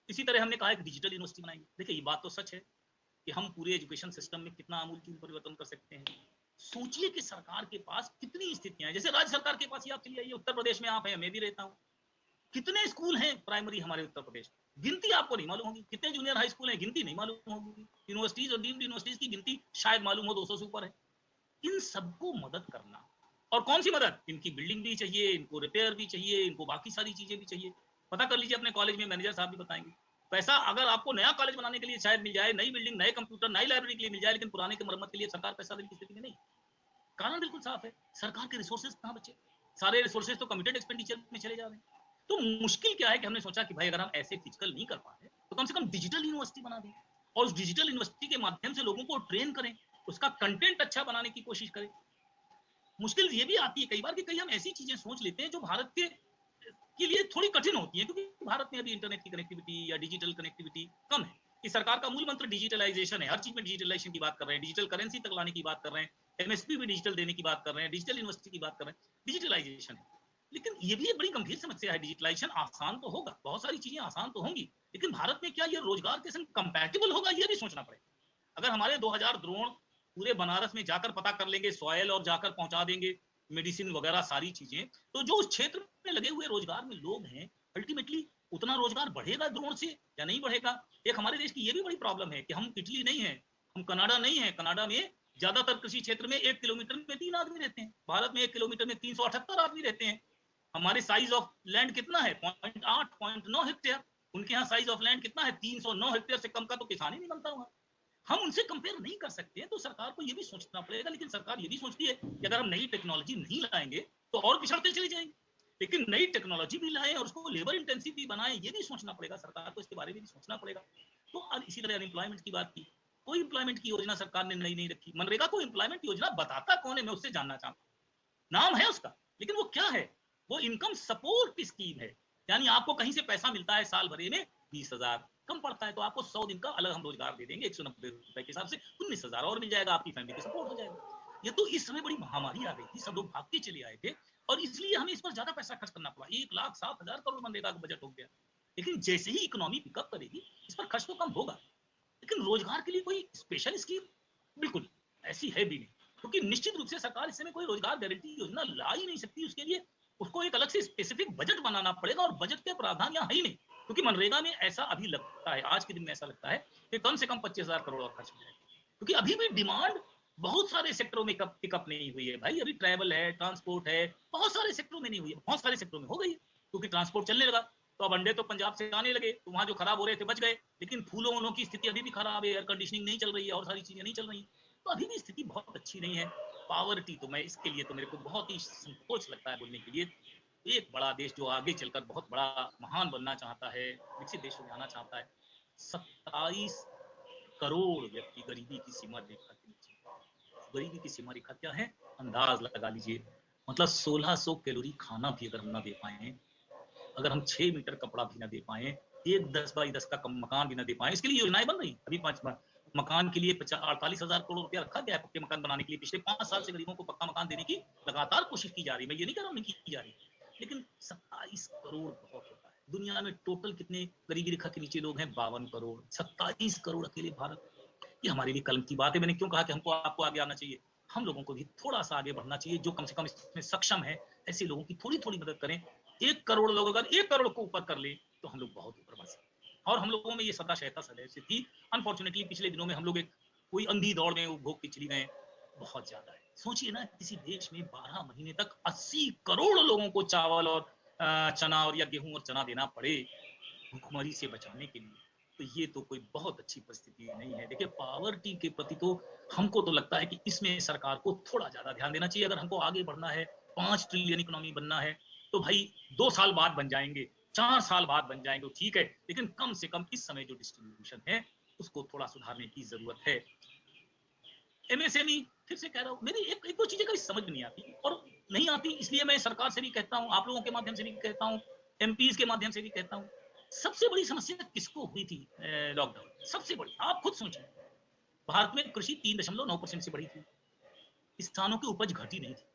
इसी तरह हमने कहा है कि डिजिटल यूनिवर्सिटी बनाएंगे। देखिए, ये बात तो सच है कि हम पूरे एजुकेशन सिस्टम में कितना आमूलचूल परिवर्तन कर सकते हैं। सोचिए कि सरकार के पास कितनी स्थितियां हैं, जैसे राज्य सरकार के पास ही आप चलिए आइए, उत्तर प्रदेश में आप हैं, मैं भी रहता हूँ, कितने स्कूल हैं प्राइमरी हमारे उत्तर प्रदेश में, गिनती आपको नहीं मालूम होगी। कितने जूनियर हाई स्कूल हैं, गिनती नहीं मालूम होगी। यूनिवर्सिटीज और डीम्ड यूनिवर्सिटीज की गिनती शायद मालूम हो, 200 से ऊपर है। इन सबको मदद करना, और कौन सी मदद, इनकी बिल्डिंग भी चाहिए, इनको रिपेयर भी चाहिए, इनको बाकी सारी चीजें भी चाहिए। पता कर लीजिए अपने कॉलेज में, मैनेजर साहब भी बताएंगे। पैसा अगर आपको नया कॉलेज बनाने के लिए शायद मिल जाए, नई बिल्डिंग, नए कंप्यूटर, नई लाइब्रेरी के लिए मिल जाए, लेकिन पुराने के मरम्मत के लिए सरकार पैसा देने की स्थिति में नहीं। कारण बिल्कुल साफ है, सरकार के रिसोर्सेज कहाँ बचे, सारे रिसोर्सेज तो कमिटेड एक्सपेंडिचर में चले जा रहे हैं। तो मुश्किल क्या है कि हमने सोचा कि भाई अगर हम ऐसे फिजिकल नहीं कर पाए तो कम से कम डिजिटल यूनिवर्सिटी बना दें और उस डिजिटल यूनिवर्सिटी के माध्यम से लोगों को ट्रेन करें, उसका कंटेंट अच्छा बनाने की कोशिश करें। मुश्किल ये भी आती है कई बार कि कई हम ऐसी चीजें सोच लेते हैं जो भारत के लिए थोड़ी कठिन होती है, क्योंकि भारत में अभी इंटरनेट की कनेक्टिविटी या डिजिटल कनेक्टिविटी कम है। कि सरकार का मूल मंत्र डिजिटलाइजेशन है, हर चीज में डिजिटलाइजेशन की बात कर रहे हैं, डिजिटल करेंसी तक लाने की बात कर रहे हैं, एमएसपी भी डिजिटल देने की बात कर रहे हैं, डिजिटल यूनिवर्सिटी की बात कर रहे हैं, डिजिटलाइजेशन है। लेकिन ये भी एक बड़ी गंभीर समस्या है। डिजिटलाइजेशन आसान तो होगा, बहुत सारी चीजें आसान तो होंगी, लेकिन भारत में क्या ये रोजगार के संग कंपैटिबल होगा, ये भी सोचना पड़ेगा। अगर हमारे 2000 ड्रोन पूरे बनारस में जाकर पता कर लेंगे सॉयल और जाकर पहुंचा देंगे मेडिसिन वगैरह सारी चीजें, तो जो उस क्षेत्र में लगे हुए रोजगार में लोग हैं, अल्टीमेटली उतना रोजगार बढ़ेगा ड्रोन से या नहीं बढ़ेगा। एक हमारे देश की ये भी बड़ी प्रॉब्लम है कि हम इटली नहीं है, हम कनाडा नहीं है। कनाडा में ज्यादातर कृषि क्षेत्र में 1 किलोमीटर में 3 आदमी रहते हैं, भारत में 1 किलोमीटर में 378 आदमी रहते हैं। हमारे साइज ऑफ लैंड कितना है 0.9 हेक्टेयर, उनके यहाँ साइज ऑफ लैंड कितना है 309 हेक्टेयर, से कम का तो किसान ही नहीं बनता होगा। हम उनसे कंपेयर नहीं कर सकते, तो सरकार को ये भी सोचना पड़ेगा। लेकिन सरकार ये भी सोचती है कि अगर हम नई टेक्नोलॉजी नहीं लाएंगे तो और पिछड़ते चले जाएंगे, लेकिन नई टेक्नोलॉजी भी लाएं और उसको लेबर इंटेंसिव भी बनाएं, ये भी सोचना पड़ेगा सरकार को, इसके बारे में भी सोचना पड़ेगा। तो अब इसी तरह अनएम्प्लॉयमेंट की बात की, कोई एम्प्लॉयमेंट की योजना सरकार ने नई नहीं रखी। मनरेगा को एम्प्लॉयमेंट योजना बताता कौन है, मैं उससे जानना चाहता हूँ। नाम है उसका, लेकिन वो क्या है? वो इनकम सपोर्ट स्कीम है, यानी आपको कहीं से पैसा मिलता है साल भरे में 20,000, कम पड़ता है तो आपको 100 दिन का अलग हम रोजगार दे देंगे, 190 रुपए के हिसाब से 19,000 और मिल जाएगा, आपकी फैमिली को सपोर्ट हो जाएगा। ये तो इस समय बड़ी महामारी आ गई थी, सब लोग भाग के चले आए थे और इसलिए हमें इस पर ज्यादा पैसा खर्च करना पड़ा। 1,07,000 करोड़ मनरेगा का बजट हो गया। लेकिन जैसे ही इकोनॉमी पिकअप करेगी इस पर खर्च तो कम होगा, लेकिन रोजगार के लिए कोई स्पेशल स्कीम बिल्कुल ऐसी है भी नहीं, क्योंकि निश्चित रूप से सरकार इस समय कोई रोजगार गारंटी योजना ला ही नहीं सकती। उसके लिए उसको एक अलग से स्पेसिफिक बजट बनाना पड़ेगा और बजट के प्रावधान यहाँ है ही नहीं, क्योंकि मनरेगा में ऐसा अभी लगता है, आज के दिन में ऐसा लगता है कि कम से कम 25,000 करोड़ और खर्च हो जाएगा, क्योंकि अभी भी डिमांड बहुत सारे सेक्टरों में पिकअप नहीं हुई है भाई। अभी ट्रैवल है, ट्रांसपोर्ट है, बहुत सारे सेक्टरों में नहीं हुई है, बहुत सारे सेक्टरों में हो गई है, क्योंकि ट्रांसपोर्ट चलने लगा तो अब अंडे तो पंजाब से आने लगे, तो वहां जो खराब हो रहे थे बच गए। लेकिन फूलों वूलों की स्थिति अभी भी खराब है, एयर कंडीशनिंग नहीं चल रही है और सारी चीजें नहीं चल रही, तो अभी भी स्थिति बहुत अच्छी नहीं है। पावर्टी तो मैं इसके लिए तो मेरे को बहुत ही संकोच लगता है बोलने के लिए। एक बड़ा देश जो आगे चलकर बहुत बड़ा महान बनना चाहता है, विकसित देश में जाना चाहता है, 27 करोड़ व्यक्ति गरीबी की सीमा रेखा के नीचे। गरीबी की सीमा रेखा क्या है अंदाज लगा लीजिए, मतलब 1600 कैलोरी खाना भी अगर हम ना दे पाए, अगर हम 6 मीटर कपड़ा भी ना दे पाए, एक 10x10 का मकान भी ना दे पाए, इसके लिए योजनाएं बन रही। अभी 5 मकान के लिए 48,000 करोड़ रुपया रखा गया है पक्के मकान बनाने के लिए। पिछले 5 साल से गरीबों को पक्का मकान देने की लगातार कोशिश की जा रही है, मैं ये नहीं कह रहा हूँ नहीं की जा रही, लेकिन 27 करोड़ बहुत होता है। दुनिया में टोटल कितने गरीबी रेखा के नीचे लोग हैं? 52 करोड़। 27 करोड़ अकेले भारत, ये हमारे लिए कलंक की बात है। मैंने क्यों कहा कि हमको आपको आगे आना चाहिए, हम लोगों को भी थोड़ा सा आगे बढ़ना चाहिए, जो कम से कम इसमें सक्षम है ऐसे लोगों की थोड़ी थोड़ी मदद करें। 1 करोड़ लोग अगर 1 करोड़ को ऊपर कर ले तो हम लोग बहुत ऊपर बढ़ सकते हैं। और हम लोगों में ये सदा शहता सदैव से थी। अनफॉर्चुनेटली पिछले दिनों में हम लोग एक कोई अंधी दौड़ में उपभोग की चली गए, बहुत ज्यादा है। सोचिए ना, किसी देश में 12 महीने तक 80 करोड़ लोगों को चावल और चना और या गेहूं और चना देना पड़े भूखमरी से बचाने के लिए, तो ये तो कोई बहुत अच्छी परिस्थिति नहीं है। देखिए, पावर्टी के प्रति तो हमको तो लगता है कि इसमें सरकार को थोड़ा ज्यादा ध्यान देना चाहिए। अगर हमको आगे बढ़ना है, 5 ट्रिलियन इकोनॉमी बनना है, तो भाई 2 साल बाद बन जाएंगे, 4 साल बाद बन जाएंगे, ठीक है, लेकिन कम से कम इस समय जो डिस्ट्रीब्यूशन है उसको थोड़ा सुधारने की जरूरत है। एमएसएमई, फिर से कह रहा हूँ, मेरी एक दो चीजें कभी समझ नहीं आती और नहीं आती, इसलिए मैं सरकार से भी कहता हूँ, आप लोगों के माध्यम से भी कहता हूँ, एमपीज के माध्यम से भी कहता हूँ, सबसे बड़ी समस्या किसको हुई थी लॉकडाउन? सबसे बड़ी, आप खुद सोचिए, भारत में कृषि 3.9% से बढ़ी थी, किसानों की उपज घटी नहीं थी।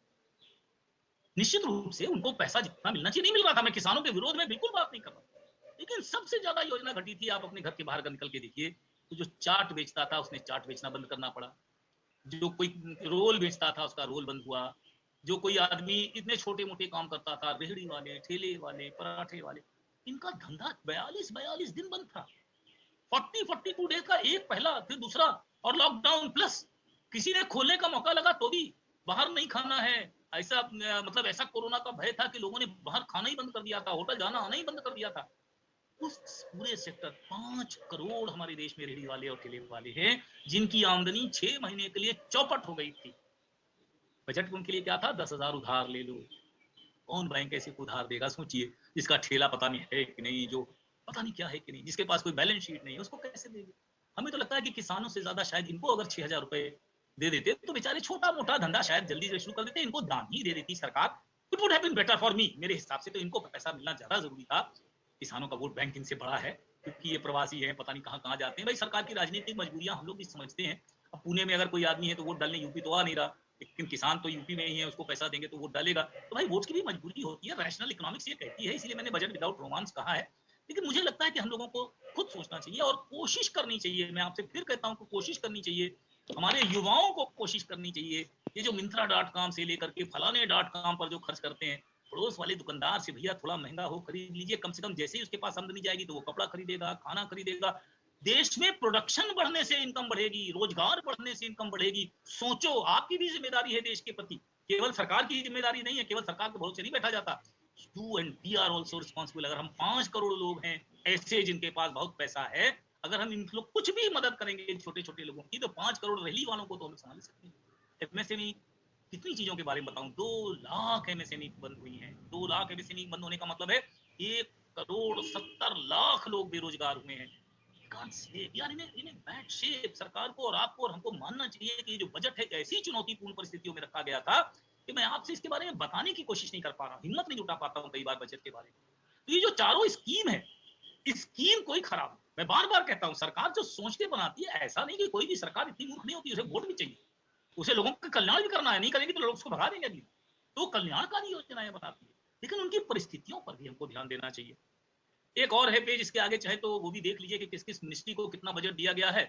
निश्चित रूप से उनको पैसा जितना मिलना चाहिए नहीं मिल रहा था, मैं किसानों के विरोध में बिल्कुल बात नहीं कर रहा, लेकिन सबसे ज्यादा योजना घटी थी। आप अपने घर के बाहर निकल के देखिए, तो जो चाट बेचता था उसने चाट बेचना बंद करना पड़ा, जो कोई रोल बेचता था उसका रोल बंद हुआ, जो कोई आदमी इतने छोटे मोटे काम करता था, रेहड़ी वाले, ठेले वाले, पराठे वाले, इनका धंधा 42 दिन बंद था। 42 डेज का एक पहला, फिर दूसरा, और लॉकडाउन प्लस किसी ने खोलने का मौका लगा तो भी बाहर नहीं खाना है, ऐसा मतलब ऐसा कोरोना का भय था कि लोगों ने बाहर खाना ही बंद कर दिया था, होटल जाना आना ही बंद कर दिया था। उस पूरे सेक्टर 5 करोड़ हमारे देश में रेहड़ी वाले और ठेले वाले हैं जिनकी आमदनी 6 महीने के लिए चौपट हो गई थी। बजट उनके लिए क्या था, 10,000 उधार ले लो। कौन बैंक ऐसे को उधार देगा? सोचिए, जिसका ठेला पता नहीं है कि नहीं, जो पता नहीं क्या है कि नहीं, जिसके पास कोई बैलेंस शीट नहीं है, उसको कैसे देंगे? हमें तो लगता है कि किसानों से ज्यादा शायद इनको अगर 6,000 रुपए दे देते तो बेचारे छोटा मोटा धंधा शायद जल्दी से शुरू कर देते, इनको दान ही दे देती सरकार। It would have been better for me. मेरे हिसाब से तो इनको पैसा मिलना ज्यादा जरूरी था। किसानों का वोट बैंक इनसे बड़ा है, क्योंकि ये प्रवासी है, पता नहीं कहाँ कहाँ जाते हैं। भाई सरकार की राजनीतिक मजबूरियां हम लोग भी समझते हैं। अब पुणे में अगर कोई आदमी है तो वोट डालने यूपी तो आ नहीं रहा, लेकिन किसान तो यूपी में ही है, उसको पैसा देंगे तो वोट डालेगा। तो भाई वोट की भी मजबूरी होती है, रैशनल इकोनॉमिक्स ये कहती है, इसलिए मैंने बजट विदाउट रोमांस कहा है। लेकिन मुझे लगता है कि हम लोगों को खुद सोचना चाहिए और कोशिश करनी चाहिए। मैं आपसे फिर कहता हूँ कि कोशिश करनी चाहिए, हमारे युवाओं को कोशिश करनी चाहिए। ये जो Myntra.com से लेकर के फलाने .com पर जो खर्च करते हैं, पड़ोस वाले दुकानदार से भैया थोड़ा महंगा हो खरीद लीजिए, कम से कम जैसे ही उसके पास आमदनी जाएगी तो वो कपड़ा खरीदेगा, खाना खरीदेगा। देश में प्रोडक्शन बढ़ने से इनकम बढ़ेगी, रोजगार बढ़ने से इनकम बढ़ेगी। सोचो, आपकी भी जिम्मेदारी है देश के प्रति, केवल सरकार की जिम्मेदारी नहीं है, केवल सरकार के भरोसे नहीं बैठा जाता। You and we are also responsible. अगर हम 5 करोड़ लोग हैं ऐसे जिनके पास बहुत पैसा है, अगर हम इन लोग कुछ भी मदद करेंगे छोटे छोटे लोगों की, तो 5 करोड़ रैली वालों को तो हम संभाल सकते हैं। एमएसएमई कितनी चीजों के बारे में बताऊं, 2 लाख एमएसएमई बंद हुई हैं। 2 लाख एमएसएमई बंद होने का मतलब है 1 करोड़ 70 लाख लोग बेरोजगार हुए हैं। यार इन्हें बैड शेप सरकार को और आपको और हमको मानना चाहिए कि ये जो बजट है ऐसी चुनौतीपूर्ण परिस्थितियों में रखा गया था कि मैं आपसे इसके बारे में बताने की कोशिश नहीं कर पा रहा हूँ, हिम्मत नहीं जुटा पाता हूँ कई बार बजट के बारे में। तो ये जो चारों स्कीम है, स्कीम कोई खराब, मैं बार बार कहता हूँ, सरकार जो सोच के बनाती है, ऐसा नहीं कि कोई भी सरकार इतनी मूर्ख नहीं होती, उसे वोट भी चाहिए, उसे लोगों का कल्याण भी करना है। नहीं करेंगे तो लोग उसको भगा देंगे अगली। तो कल्याणकारी योजनाएं बनाती है, लेकिन उनकी परिस्थितियों पर भी हमको ध्यान देना चाहिए। एक और है पेज इसके आगे, चाहे तो वो भी देख लीजिए कि किस किस मिनिस्ट्री को कितना बजट दिया गया है।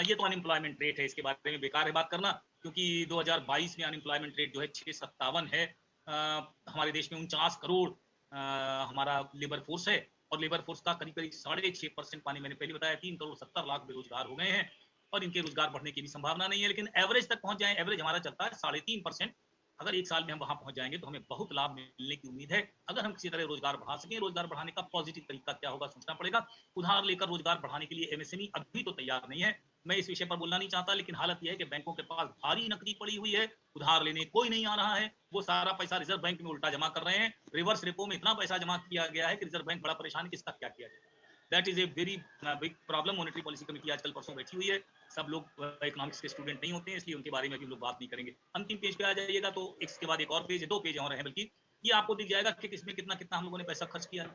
ये तो अनएम्प्लॉयमेंट रेट है, इसके बारे में बेकार है बात करना, क्योंकि 2022 में अनएम्प्लॉयमेंट रेट जो है 657 है। हमारे देश में 49 करोड़ हमारा लेबर फोर्स है, और लेबर फोर्स का करीब करीब 6.5% पानी, मैंने पहले बताया 3 करोड़ 70 लाख बेरोजगार हो गए हैं, और इनके रोजगार बढ़ने की भी संभावना नहीं है। लेकिन एवरेज तक पहुंच जाए, एवरेज हमारा चलता है 3.5%। अगर एक साल में हम वहां पहुंच जाएंगे तो हमें बहुत लाभ मिलने की उम्मीद है। अगर हम किसी तरह रोजगार बढ़ा सकें, रोजगार बढ़ाने का पॉजिटिव तरीका क्या होगा सोचना पड़ेगा। उधार लेकर रोजगार बढ़ाने के लिए एमएसएमई अभी तो तैयार नहीं है। मैं इस विषय पर बोलना नहीं चाहता, लेकिन हालत यह है कि बैंकों के पास भारी नकदी पड़ी हुई है, उधार लेने कोई नहीं आ रहा है, वो सारा पैसा रिजर्व बैंक में उल्टा जमा कर रहे हैं। रिवर्स रेपो में इतना पैसा जमा किया गया है कि रिजर्व बैंक बड़ा परेशान है कि इसका क्या किया जाए। That is a very big problem. Monetary policy committee आजकल परसों बैठी हुई है, सब लोग इकोनॉमिक्स के स्टूडेंट नहीं होते हैं, इसलिए उनके बारे में भी हम लोग बात नहीं करेंगे। अंतिम पेज पे आ जाइएगा तो इसके बाद एक और पेज है, 2 पेज और हैं बल्कि, ये आपको दिख जाएगा कि किसमें कितना कितना हम लोगों ने पैसा खर्च किया है।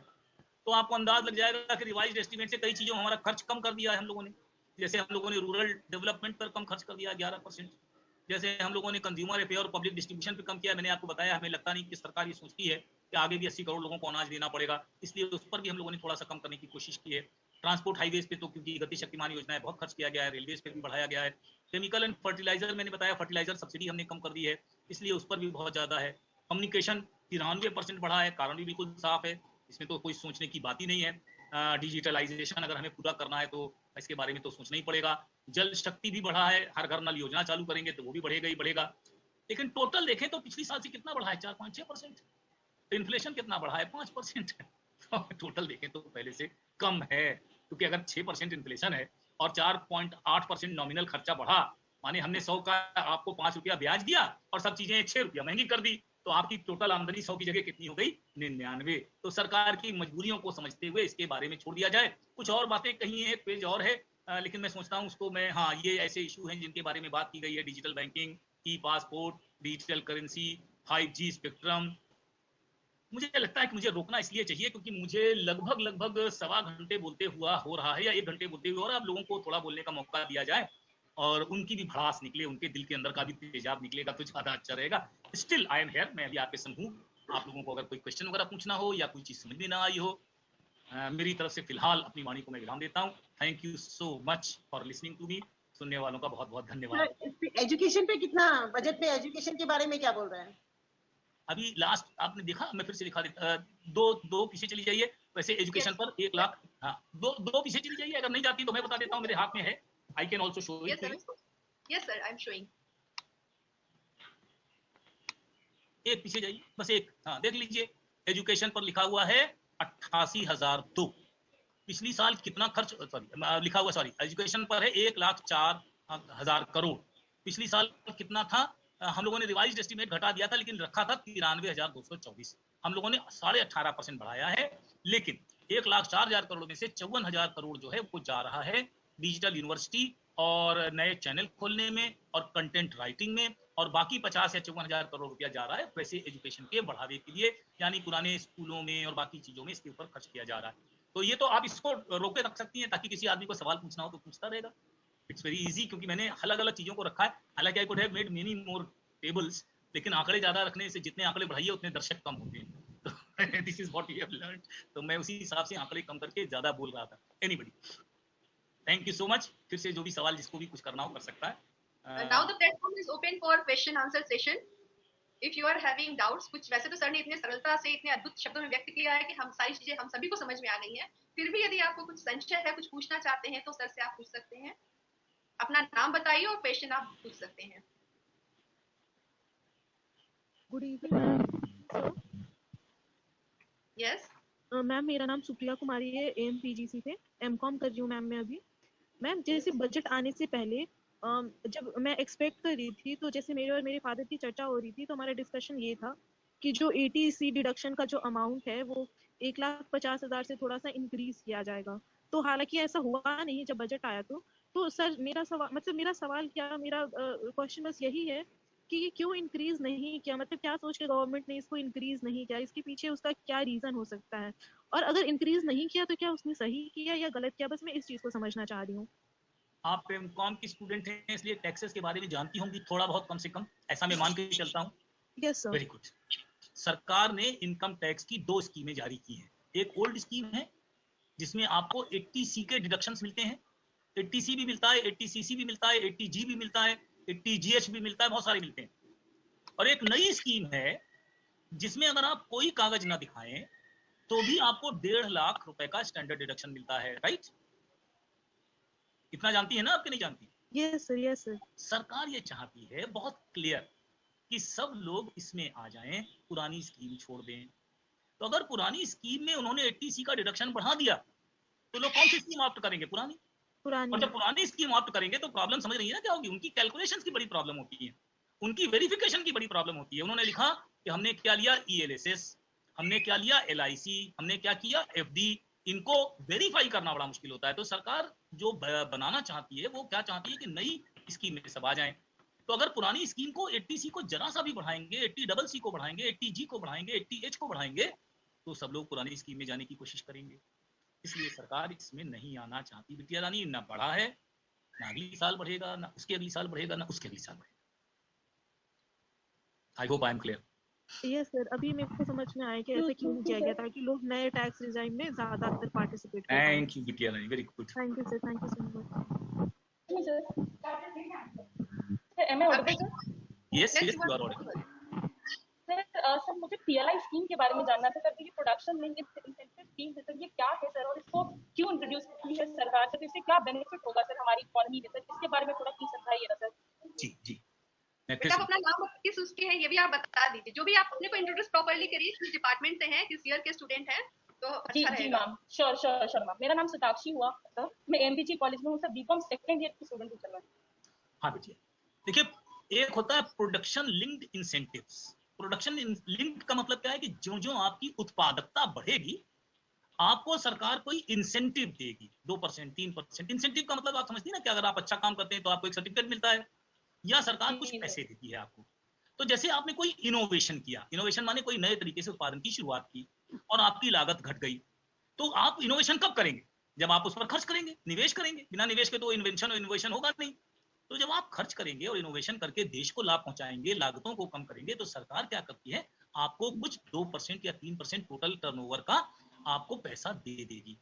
तो आपको अंदाज लग जाएगा कि रिवाइज्ड एस्टीमेट से कई चीजों में हमारा खर्च कम कर दिया है हम लोगों ने। जैसे हम लोगों ने रूरल डेवलपमेंट पर कम खर्च कर दिया 11%, जैसे हम लोगों ने कंज्यूमर अफेयर और पब्लिक डिस्ट्रीब्यूशन पे कम किया। मैंने आपको बताया, हमें लगता नहीं कि सरकार ये सोचती है कि आगे भी 80 करोड़ लोगों को अनाज देना पड़ेगा, इसलिए उस पर भी हम लोगों ने थोड़ा सा कम करने की कोशिश की है। ट्रांसपोर्ट हाईवेज पे तो क्योंकि गति शक्तिमान योजना है, बहुत खर्च किया गया है, रेलवेज पे भी बढ़ाया गया है। केमिकल एंड फर्टिलाइजर, मैंने बताया फर्टिलाइजर सब्सिडी हमने कम कर दी है, इसलिए उस पर भी बहुत ज्यादा है। कम्युनिकेशन 93% बढ़ा है, कारण भी बिल्कुल साफ है, इसमें तो कोई सोचने की बात ही नहीं है। डिजिटलाइजेशन अगर हमें पूरा करना है तो इसके बारे में तो सोचना ही पड़ेगा। जल शक्ति भी बढ़ा है, हर घर नल योजना चालू करेंगे तो वो भी बढ़ेगा ही बढ़ेगा। लेकिन टोटल देखें तो पिछली साल से कितना बढ़ा है, 4.6%। इन्फ्लेशन कितना बढ़ा है, 5%। टोटल देखें तो पहले से कम है, क्योंकि अगर 6% इन्फ्लेशन है और 4.8% नॉमिनल खर्चा बढ़ा, माने हमने 100 का आपको 5 रुपया ब्याज दिया और सब चीजें 6 रुपया महंगी कर दी, तो आपकी टोटल आमदनी 100 की जगह कितनी हो गई, 99। तो सरकार की मजबूरियों को समझते हुए इसके बारे में छोड़ दिया जाए। कुछ और बातें कही है, एक पेज और है, लेकिन मैं सोचता हूँ उसको मैं, हाँ ये ऐसे इशू हैं जिनके बारे में बात की गई है, digital banking, e passport, digital currency, 5G spectrum. मुझे लगता है कि मुझे रोकना इसलिए चाहिए क्योंकि मुझे लगभग 1.25 घंटे बोलते हुआ हो रहा है, या 1 घंटे बोलते हुए, और आप लोगों को थोड़ा बोलने का मौका दिया जाए और उनकी भी भड़ास निकले, उनके दिल के अंदर का भी तेजाब निकलेगा तो ज्यादा अच्छा रहेगा। स्टिल आई एम हियर, मैं अभी आपके संग हूँ। आप लोगों को अगर कोई क्वेश्चन वगैरह पूछना हो या कोई चीज समझ में ना आई हो, मेरी तरफ से फिलहाल अपनी वाणी को मैं विराम देता हूँ। Thank you so much for listening to me. सुनने वालों का बहुत बहुत धन्यवाद। एजुकेशन पे कितना बजट में, एजुकेशन के बारे में क्या बोल रहे हैं? अभी लास्ट आपने देखा, मैं फिर से दिखा देता, दो पीछे चली जाइए। वैसे एजुकेशन पर 1 लाख, हाँ दो पीछे चली जाइए, अगर नहीं जाती तो मैं बता देता हूँ, मेरे हाथ में है, I can also show it. Yes sir, I am showing. एक पीछे जाइए, बस एक, हाँ देख लीजिए, एजुकेशन पर लिखा हुआ है 88,002। पिछली साल कितना खर्च, सॉरी लिखा हुआ, सॉरी एजुकेशन पर है 1,04,000 करोड़। पिछली साल कितना था, हम लोगों ने रिवाइज्ड एस्टीमेट घटा दिया था, लेकिन रखा था 93,224। हम लोगों ने 18.5% बढ़ाया है, लेकिन 1,04,000 करोड़ में से 54,000 करोड़ जो है वो जा रहा है डिजिटल यूनिवर्सिटी और नए चैनल खोलने में और कंटेंट राइटिंग में, और बाकी 50 या 54,000 करोड़ रुपया जा रहा है वैसे एजुकेशन के बढ़ावे के लिए, यानी पुराने स्कूलों में और बाकी चीजों में इसके ऊपर खर्च किया जा रहा है। तो ये तो आप इसको रोके रख सकती हैं, ताकि किसी आदमी को सवाल पूछना हो तो पूछता रहेगा। इट्स वेरी इजी, क्योंकि मैंने अलग अलग चीजों को रखा है। हालांकि I could have made many more tables, लेकिन आंकड़े ज्यादा रखने से जितने आंकड़े बढ़ाइए उतने दर्शक कम होते हैं। This is what we have learned. तो मैं उसी हिसाब से आंकड़े कम करके ज्यादा बोल रहा था। Anybody, thank you so much. फिर से जो भी सवाल जिसको भी कुछ करना हो कर सकता है। Now the platform is open for question answer session. If you are having doubts, कुछ वैसे तो सर ने इतने सरलता से इतने अद्भुत शब्दों में व्यक्त किया है कि हम सारी चीजें हम सभी को समझ में आ गई हैं। फिर भी यदि आपको कुछ संशय है, कुछ पूछना चाहते हैं, तो सर से आप पूछ सकते हैं। अपना नाम बताइए और क्वेश्चन आप पूछ सकते हैं। Good evening. यस मैम, मेरा नाम सुप्रिया कुमारी है, AMPGC से M.Com कर रही हूँ मैम मैं अभी। मैम, जैसे बजट आने से पहले जब मैं एक्सपेक्ट कर रही थी, तो जैसे मेरे और मेरे फादर की चर्चा हो रही थी, तो हमारा डिस्कशन ये था कि जो ATC डिडक्शन का जो अमाउंट है वो 1,50,000 से थोड़ा सा इंक्रीज किया जाएगा। तो हालांकि ऐसा हुआ नहीं जब बजट आया। तो सर, मेरा सवाल क्या, मेरा क्वेश्चन बस यही है कि ये क्यों इंक्रीज नहीं किया, मतलब क्या सोच के गवर्नमेंट ने इसको इंक्रीज नहीं किया, इसके पीछे उसका क्या रीजन हो सकता है, और अगर इंक्रीज नहीं किया तो क्या उसने सही किया या गलत किया, बस मैं इस चीज को समझना चाह रही हूँ। आप एमकॉम की स्टूडेंट हैं, इसलिए टैक्सेस के बारे में जानती होंगी थोड़ा बहुत, कम से कम, ऐसा मैं मान के चलता हूँ। Yes sir. Very good. सरकार ने इनकम टैक्स की 2 स्कीमें जारी की हैं। एक ओल्ड स्कीम है जिसमें आपको 80C के डिडक्शंस मिलते हैं, 80C भी मिलता है, 80CC भी मिलता है, 80G भी मिलता है, 80GH भी मिलता है, बहुत सारे मिलते हैं। और एक नई स्कीम है जिसमें अगर आप कोई कागज ना दिखाएं तो भी आपको 1.5 लाख रुपए का स्टैंडर्ड डिडक्शन मिलता है। राइट? इतना जानती है ना, आपके नहीं जानती? Yes sir, yes sir. सरकार ये चाहती है बहुत क्लियर कि सब लोग इसमें आ जाएं, पुरानी स्कीम छोड़ दें। तो अगर पुरानी स्कीम में उन्होंने 80C का डिडक्शन बढ़ा दिया तो लोग कौन सी स्कीम ऑप्ट करेंगे? पुरानी। और जब पुरानी स्कीम ऑप्ट करेंगे तो प्रॉब्लम समझ रही है ना क्या होगी? उनकी कैलकुलेशंस की बड़ी प्रॉब्लम होती है, उनकी वेरिफिकेशन की बड़ी प्रॉब्लम होती है। उन्होंने लिखा कि हमने क्या लिया ELSS, हमने क्या लिया LIC, हमने क्या किया FD, इनको वेरीफाई करना बड़ा मुश्किल होता है। तो सरकार जो बनाना चाहती है वो क्या चाहती है कि नई स्कीम में सब आ जाएं। तो अगर पुरानी स्कीम को 80C को जरा सा भी बढ़ाएंगे, 80CC को बढ़ाएंगे, 80G को बढ़ाएंगे, 80H को बढ़ाएंगे, तो सब लोग पुरानी स्कीम में जाने की कोशिश करेंगे। इसलिए सरकार इसमें नहीं आना चाहती। बिटिया रानी, ना बढ़ा है, ना अगली साल बढ़ेगा, ना उसके अगली साल बढ़ेगा, ना उसके अगली साल बढ़ेगा। आई hope I am clear. Yes sir, अभी मेरे को समझ में आया कि ऐसा क्यों किया गया, ताकि लोग नए टैक्स रिजाइम में ज्यादातर पार्टिसिपेट करें। थैंक यू बिटिया रानी, very good. Thank you sir, thank you so much. Am I audible, sir? Yes yes, you are audible. Sir मुझे PLI स्कीम के बारे में जानना था सर। ये प्रोडक्शन लिंक इंसेंटिव स्कीम है सर, ये क्या है सर, और इसको क्यों इंट्रोड्यूस की है सरकार से, तो इससे क्या बेनिफिट होगा सर हमारी इकोनॉमी में सर? इसके बारे में थोड़ा प्लीज समझाइए ना सर। जी जी, बेटा, आप अपना नाम किस उसके हैं ये भी आप बता दीजिए। जो भी आप अपने को इंट्रोड्यूस प्रॉपर्ली करिए, किस डिपार्टमेंट से हैं, किस ईयर के स्टूडेंट हैं, तो अच्छा जी मैम, श्योर मैम। मेरा नाम सताक्षी हुआ सर, मैं AMPG कॉलेज में हूँ सर, BCom सेकंड ईयर की स्टूडेंट हूँ सर मैं। हाँ बेटिया, देखिए, एक होता है production linked incentives. Production linked का मतलब क्या है कि जो जो आपकी उत्पादकता बढ़ेगी आपको सरकार कोई इंसेंटिव देगी, 2%, 3%। इंसेंटिव का मतलब आप समझती है ना कि अगर आप अच्छा काम करते हैं तो आपको एक सर्टिफिकेट मिलता है, या सरकार कुछ पैसे देती है आपको। तो जैसे आपने कोई इनोवेशन किया, इनोवेशन माने कोई नए तरीके से उत्पादन की शुरुआत की और आपकी लागत घट गई, तो आप इनोवेशन कब करेंगे? जब आप उस पर खर्च करेंगे, निवेश करेंगे। बिना निवेश के तो इन्वेंशन और इनोवेशन होगा नहीं। तो जब आप खर्च करेंगे और इनोवेशन करके देश को लाभ पहुंचाएंगे, लागतों को कम करेंगे, तो सरकार क्या करती है, आपको कुछ 2% या 3% टोटल टर्नओवर का आपको पैसा दे देगी।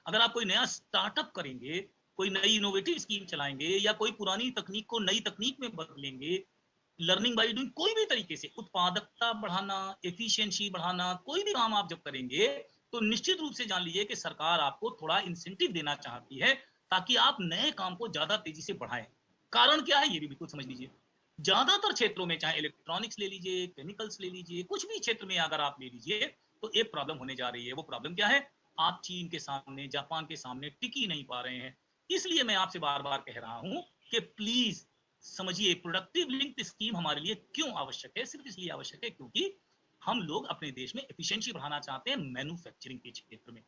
अगर आप कोई नया स्टार्टअप करेंगे, कोई नई इनोवेटिव स्कीम चलाएंगे, या कोई पुरानी तकनीक को नई तकनीक में बदलेंगे, लर्निंग बाय डूइंग, कोई भी तरीके से उत्पादकता बढ़ाना, एफिशिएंसी बढ़ाना, कोई भी काम आप जब करेंगे तो निश्चित रूप से जान लीजिए कि सरकार आपको थोड़ा इंसेंटिव देना चाहती है ताकि आप नए काम को ज्यादा तेजी से बढ़ाएं। कारण क्या है ये भी बिल्कुल समझ लीजिए। ज्यादातर क्षेत्रों में, चाहे इलेक्ट्रॉनिक्स ले लीजिए, केमिकल्स ले लीजिए, कुछ भी क्षेत्र में अगर आप ले लीजिए, तो एक प्रॉब्लम होने जा रही है। वो प्रॉब्लम क्या है? आप चीन के सामने, जापान के सामने टिक ही नहीं पा रहे हैं। इसलिए मैं आपसे बार बार कह रहा हूं कि प्लीज समझिए प्रोडक्टिव लिंक्ड स्कीम हमारे लिए क्यों आवश्यक है? सिर्फ इसलिए आवश्यक है क्योंकि हम लोग अपने देश में एफिशिएंसी बढ़ाना चाहते हैं मैन्युफैक्चरिंग के क्षेत्र में।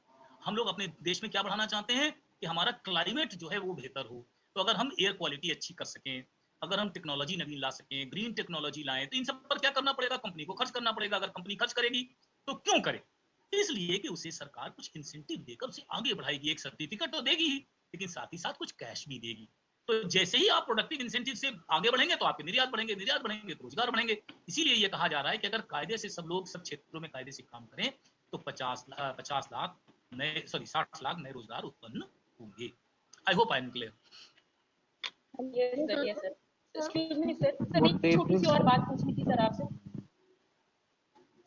हम लोग अपने देश में क्या बढ़ाना चाहते हैं कि हमारा क्लाइमेट जो है वो बेहतर हो। तो अगर हम एयर क्वालिटी अच्छी कर सकें, अगर हम टेक्नोलॉजी नवीन ला सकें, ग्रीन टेक्नोलॉजी लाएं, तो इन सब पर क्या करना पड़ेगा? कंपनी को खर्च करना पड़ेगा। अगर कंपनी खर्च करेगी तो क्यों करे? इसलिए कि उसे सरकार कुछ इंसेंटिव देकर उसे आगे बढ़ाएगी। एक सर्टिफिकेट तो देगी ही, लेकिन साथ ही साथ कुछ कैश भी देगी। तो जैसे ही आप प्रोडक्टिव इंसेंटिव से आगे बढ़ेंगे तो आपके निर्यात बढ़ेंगे, निर्यात बढ़ेंगे तो रोजगार बढ़ेंगे। इसीलिए ये कहा जा रहा है कि अगर कायदे से सब लोग सब क्षेत्रों में कायदे से काम करें तो 60 लाख नए रोजगार उत्पन्न होंगे। I hope I am clear. Yes sir. Excuse me sir, एक छोटी सी और बात पूछनी थी सर आपसे।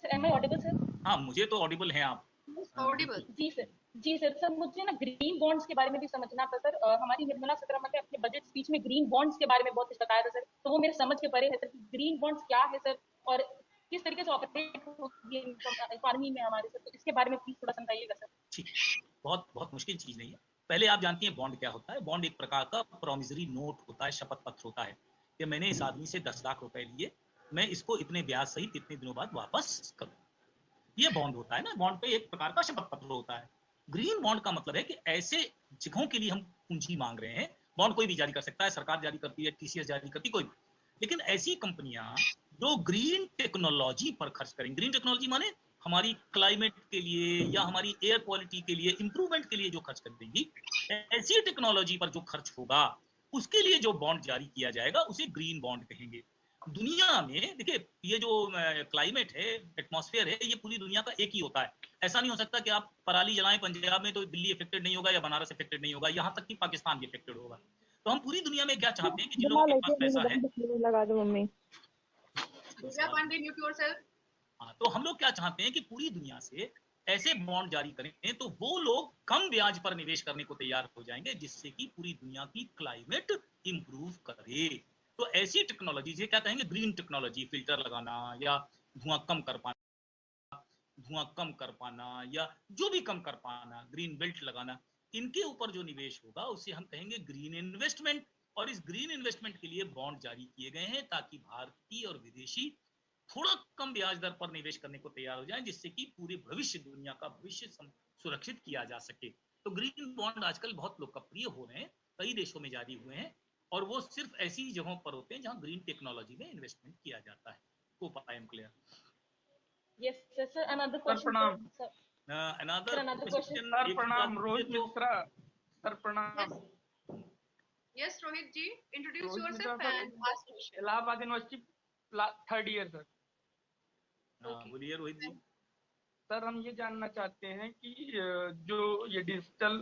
Sir am I audible sir? हाँ, मुझे तो ऑडिबल हैं आप। ऑडिबल। जी सर मुझे ना ग्रीन बॉन्ड्स के बारे में भी समझना था सर। हमारी निर्मला सीतारमण ने अपने बजट स्पीच में ग्रीन बॉन्ड्स के बारे में बहुत कुछ बताया था सर, तो वो मेरे समझ के परे है सर। ग्रीन बॉन्ड्स क्या है सर और किस तरीके से ऑपरेट होगी इकोनॉमी में हमारे सर, तो इसके बारे में प्लीज थोड़ा समझाइएगा सर। ठीक, बहुत मुश्किल चीज नहीं है। पहले आप जानती हैं बॉन्ड क्या होता है? बॉन्ड एक प्रकार का प्रॉमिसरी नोट होता है, शपथ पत्र होता है कि मैंने इस आदमी से 10 लाख रुपए लिए, मैं इसको इतने ब्याज सहित इतने दिनों बाद वापस करूं। ये बॉन्ड होता है ना, बॉन्ड पे एक प्रकार का शपथ पत्र होता है। ग्रीन बॉन्ड का मतलब है कि ऐसे जगहों के लिए हम पूंजी मांग रहे हैं। बॉन्ड कोई भी जारी कर सकता है, सरकार जारी करती है, टीसीएस जारी करती है, कोई भी। लेकिन ऐसी कंपनियां जो ग्रीन टेक्नोलॉजी पर खर्च करेंगी, ग्रीन टेक्नोलॉजी माने हमारी क्लाइमेट के लिए या हमारी एयर क्वालिटी के लिए, इंप्रूवमेंट के लिए जो खर्च करेंगी, ऐसी टेक्नोलॉजी पर जो खर्च होगा उसके लिए जो बॉन्ड जारी किया जाएगा उसे ग्रीन बॉन्ड कहेंगे। दुनिया में देखिए, ये जो क्लाइमेट है, एटमॉस्फेयर है, ये पूरी दुनिया का एक ही होता है। ऐसा नहीं हो सकता कि आप पराली जलाएं पंजाब में तो दिल्ली इफेक्टेड नहीं होगा या बनारस इफेक्टेड नहीं होगा, यहाँ तक कि पाकिस्तान भी इफेक्टेड होगा। तो हम पूरी दुनिया में क्या चाहते हैं कि जिन लोगों के पास पैसा है, लगा दो मम्मी। तो हम लोग क्या चाहते हैं कि पूरी दुनिया से ऐसे बॉन्ड जारी करें तो वो लोग कम ब्याज पर निवेश करने को तैयार हो जाएंगे, जिससे कि पूरी दुनिया की क्लाइमेट इंप्रूव करे। तो ऐसी टेक्नोलॉजी से क्या कहेंगे? ग्रीन टेक्नोलॉजी, फिल्टर लगाना या धुआं कम कर पाना या जो भी कम कर पाना, ग्रीन बेल्ट लगाना, इनके ऊपर जो निवेश होगा उसे हम कहेंगे ग्रीन इन्वेस्टमेंट। और इस ग्रीन इन्वेस्टमेंट के लिए बॉन्ड जारी किए गए हैं ताकि भारतीय और विदेशी थोड़ा कम ब्याज दर पर निवेश करने को तैयार हो जाएं, जिससे कि पूरे भविष्य, दुनिया का भविष्य सुरक्षित किया जा सके। तो ग्रीन बॉन्ड आजकल बहुत लोकप्रिय हो रहे हैं, कई देशों में जारी हुए हैं, और वो सिर्फ ऐसी जगहों पर होते हैं जहां ग्रीन टेक्नोलॉजी में इन्वेस्टमेंट किया जाता है। Hope I am clear. Yes sir. Another question sir. Another question. Sir प्रणाम। रोहित मिश्रा सर प्रणाम। Yes Rohit ji, introduce yourself and ask question. Allahabad university 3rd year sir. बोलिए रोहित जी। सर हम ये जानना चाहते हैं कि जो ये डिजिटल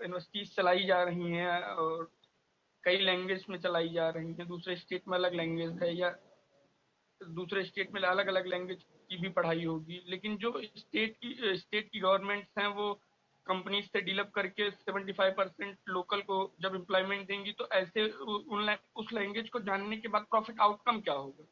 यूनिवर्सिटीज चलाई जा रही हैं और कई लैंग्वेज में चलाई जा रही हैं, दूसरे स्टेट में अलग लैंग्वेज है या दूसरे स्टेट में अलग अलग लैंग्वेज की भी पढ़ाई होगी, लेकिन जो स्टेट की गवर्नमेंट्स हैं वो कंपनीज से डील अप करके 75% लोकल को जब एम्प्लॉयमेंट देंगी, तो ऐसे उस लैंग्वेज को जानने के बाद प्रॉफिट आउटकम क्या होगा?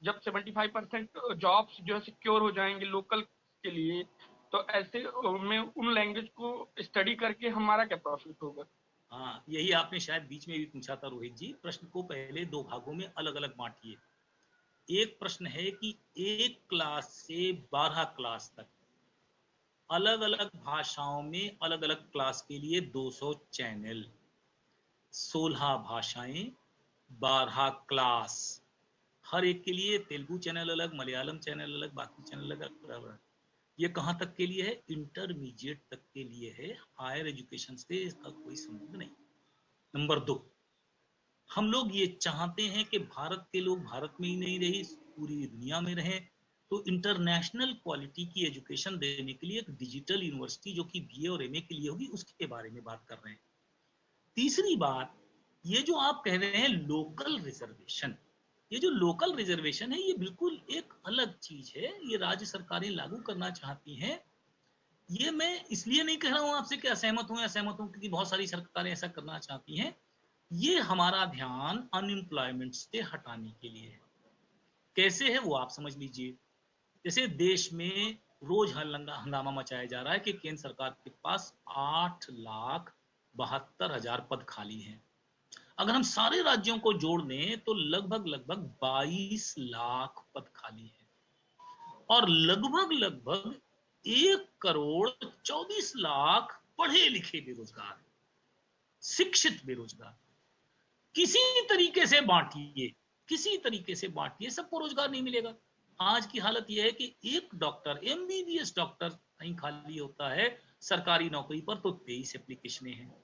जब 75% जॉब्स जो है सिक्योर हो जाएंगे लोकल के लिए, तो ऐसे में उन लैंग्वेज को स्टडी करके हमारा क्या प्रॉफिट होगा? हाँ, यही आपने शायद बीच में भी पूछा था रोहित जी। प्रश्न को पहले 2 भागों में अलग अलग बांटिए। एक प्रश्न है कि 1 क्लास से 12 क्लास तक अलग अलग भाषाओं में अलग अलग क्लास के लिए 200 चैनल, 16 भाषाएं, 12 क्लास, हर एक के लिए तेलुगु चैनल अलग, मलयालम चैनल अलग, बाकी चैनल अलग, बराबर। ये कहाँ तक के लिए है? इंटरमीडिएट तक के लिए है, हायर एजुकेशन से इसका कोई संबंध नहीं। नंबर 2, हम लोग ये चाहते हैं कि भारत के लोग भारत में ही नहीं रही, पूरी दुनिया में रहें। तो इंटरनेशनल क्वालिटी की एजुकेशन देने के लिए एक डिजिटल यूनिवर्सिटी जो कि बीए और एमए के लिए होगी, उसके बारे में बात कर रहे हैं। तीसरी बात, ये जो आप कह रहे हैं लोकल रिजर्वेशन, ये जो लोकल रिजर्वेशन है ये बिल्कुल एक अलग चीज है। ये राज्य सरकारें लागू करना चाहती हैं। ये मैं इसलिए नहीं कह रहा हूं आपसे कि असहमत हूं या सहमत हूं, क्योंकि बहुत सारी सरकारें ऐसा करना चाहती हैं। ये हमारा ध्यान अनएम्प्लॉयमेंट से हटाने के लिए है। कैसे है वो आप समझ लीजिए। जैसे देश में रोज हंगामा मचाया जा रहा है कि केंद्र सरकार के पास 8,72,000 पद खाली हैं। अगर हम सारे राज्यों को जोड़ दें तो लगभग 22 लाख पद खाली है और लगभग 1,24,00,000 पढ़े लिखे बेरोजगार, शिक्षित बेरोजगार। किसी तरीके से बांटिए, सबको रोजगार नहीं मिलेगा। आज की हालत यह है कि एक डॉक्टर, एमबीबीएस डॉक्टर कहीं खाली होता है सरकारी नौकरी पर तो 23 एप्लीकेशनें हैं,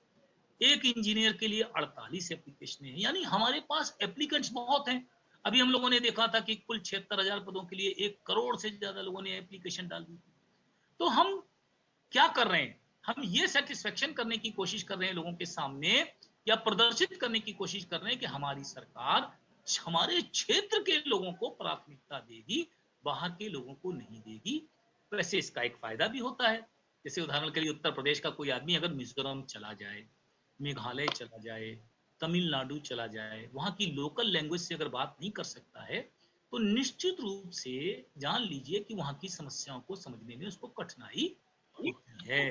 एक इंजीनियर के लिए 48 एप्लीकेशनें हैं। यानी हमारे पास एप्लीकेंट्स बहुत हैं। अभी हम लोगों ने देखा था कि कुल 76,000 पदों के लिए 1 करोड़ से ज्यादा लोगों ने एप्लीकेशन डाल दी। तो हम क्या कर रहे हैं, हम ये सेटिस्फेक्शन करने की कोशिश कर रहे हैं लोगों के सामने, या प्रदर्शित करने की कोशिश कर रहे हैं कि हमारी सरकार हमारे क्षेत्र के लोगों को प्राथमिकता देगी, बाहर के लोगों को नहीं देगी। वैसे इसका एक फायदा भी होता है। जैसे उदाहरण के लिए उत्तर प्रदेश का कोई आदमी अगर मिजोरम चला जाए, मेघालय चला जाए, तमिलनाडु चला जाए, वहां की लोकल लैंग्वेज से अगर बात नहीं कर सकता है तो निश्चित रूप से जान लीजिए कि वहां की समस्याओं को समझने में उसको कठिनाई होती है।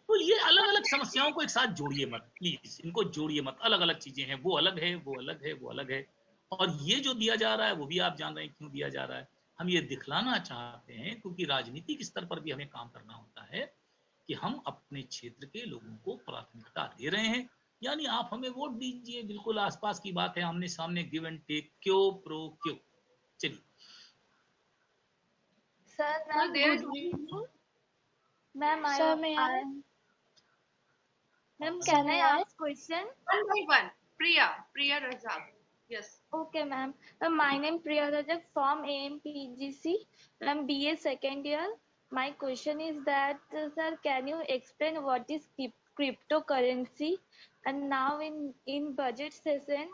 तो ये अलग अलग समस्याओं को एक साथ जोड़िए मत, प्लीज इनको जोड़िए मत। अलग अलग चीजें हैं, वो अलग है, वो अलग है, वो अलग है। और ये जो दिया जा रहा है वो भी आप जान रहे हैं क्यों दिया जा रहा है। हम ये दिखलाना चाहते हैं क्योंकि राजनीतिक स्तर पर भी हमें काम करना होता है कि हम अपने क्षेत्र के लोगों को प्राथमिकता दे रहे हैं। यानी आप हमें वोट दीजिए, बिल्कुल आसपास की बात है, आमने सामने गिव एंड टेक, क्यों प्रो क्यों। चलिए Sir, So ma'am, there good is evening. Ma'am, Sir, may I? Ma'am, Sir, can I may I? ask question? one by one. Priya Razak. Yes. Okay, ma'am. My name Priya Rajak from AMPGC. I'm BA second year. My question is that, sir, can you explain what is cryptocurrency? And now in budget session,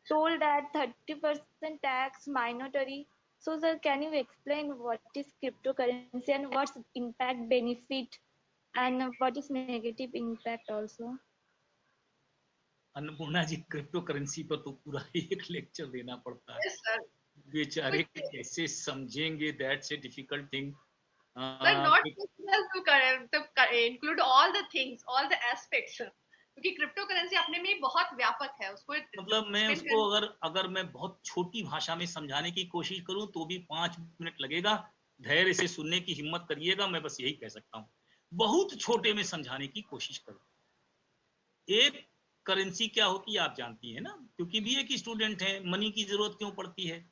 told that 30% tax mandatory. So, sir, can you explain what is cryptocurrency and what's impact benefit and what is negative impact also? Annapurna ji, crypto currency पर तो पूरा एक lecture देना पड़ता है। Yes, sir. बेचारे कैसे समझेंगे, that's a difficult thing. Sir, not possible to include all the things, all the aspects. क्योंकि क्रिप्टो करेंसी अपने में ही बहुत व्यापक है, उसको मतलब मैं उसको अगर मैं बहुत छोटी भाषा में समझाने की कोशिश करूं तो भी 5 मिनट लगेगा। धैर्य से सुनने की हिम्मत करिएगा, मैं बस यही कह सकता हूं। बहुत छोटे में समझाने की कोशिश करूं। एक करेंसी क्या होती है आप जानती है ना, क्योंकि भी एक स्टूडेंट है, मनी की जरूरत क्यों पड़ती है?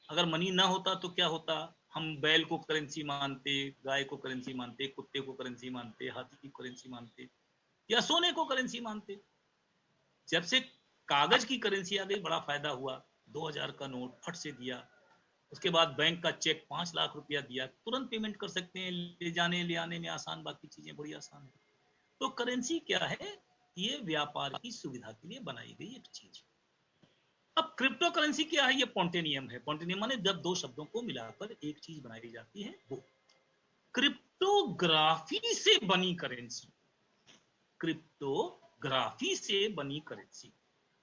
अगर मनी ना होता तो क्या होता? हम बैल को करेंसी मानते, गाय को करेंसी मानते, कुत्ते को करेंसी मानते, हाथी की करेंसी मानते, या सोने को करेंसी मानते। जब से कागज की करेंसी आ गई बड़ा फायदा हुआ। 2000 का नोट फट से दिया, उसके बाद बैंक का चेक 5 लाख रुपया दिया, तुरंत पेमेंट कर सकते हैं, ले जाने ले आने में आसान, बाकी चीजें बड़ी आसान है। तो करेंसी क्या है? ये व्यापार की सुविधा के लिए बनाई गई एक चीज। अब क्रिप्टो करेंसी क्या है? ये पॉन्टेनियम है। पॉन्टेनियम माने जब दो शब्दों को मिलाकर एक चीज बनाई जाती है वो। क्रिप्टोग्राफी से बनी करेंसी, क्रिप्टोग्राफी से बनी करेंसी।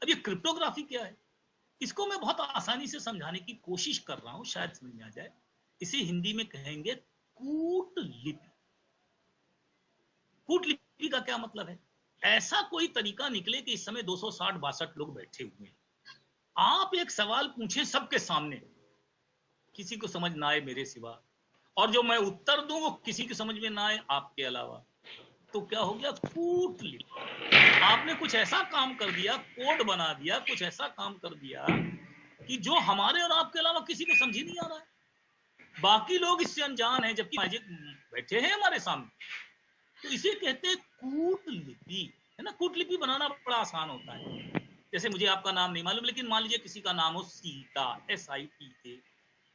अब ये क्रिप्टोग्राफी क्या है, इसको मैं बहुत आसानी से समझाने की कोशिश कर रहा हूं, शायद समझ में आ जाए। इसे हिंदी में कहेंगे कूटलिपि। कूटलिपि का क्या मतलब है? ऐसा कोई तरीका निकले कि इस समय 260-62 लोग बैठे हुए हैं, आप एक सवाल पूछें सबके सामने, किसी को समझ ना आए मेरे सिवा, और जो मैं उत्तर दूं वो किसी को समझ में ना आए आपके अलावा, तो क्या हो गया? कूटलिपि। आपने कुछ ऐसा काम कर दिया, कोड बना दिया, कुछ ऐसा काम कर दिया कि जो हमारे और आपके अलावा किसी को समझ ही नहीं आ रहा है। बाकी लोग इससे अनजान हैं, जबकि मैजिक बैठे हैं हमारे सामने। तो इसे कहते हैं कूटलिपि, है ना। कूटलिपि बनाना बड़ा आसान होता है। जैसे मुझे आपका नाम नहीं मालूम, लेकिन मान लीजिए किसी का नाम हो सीता, SITA,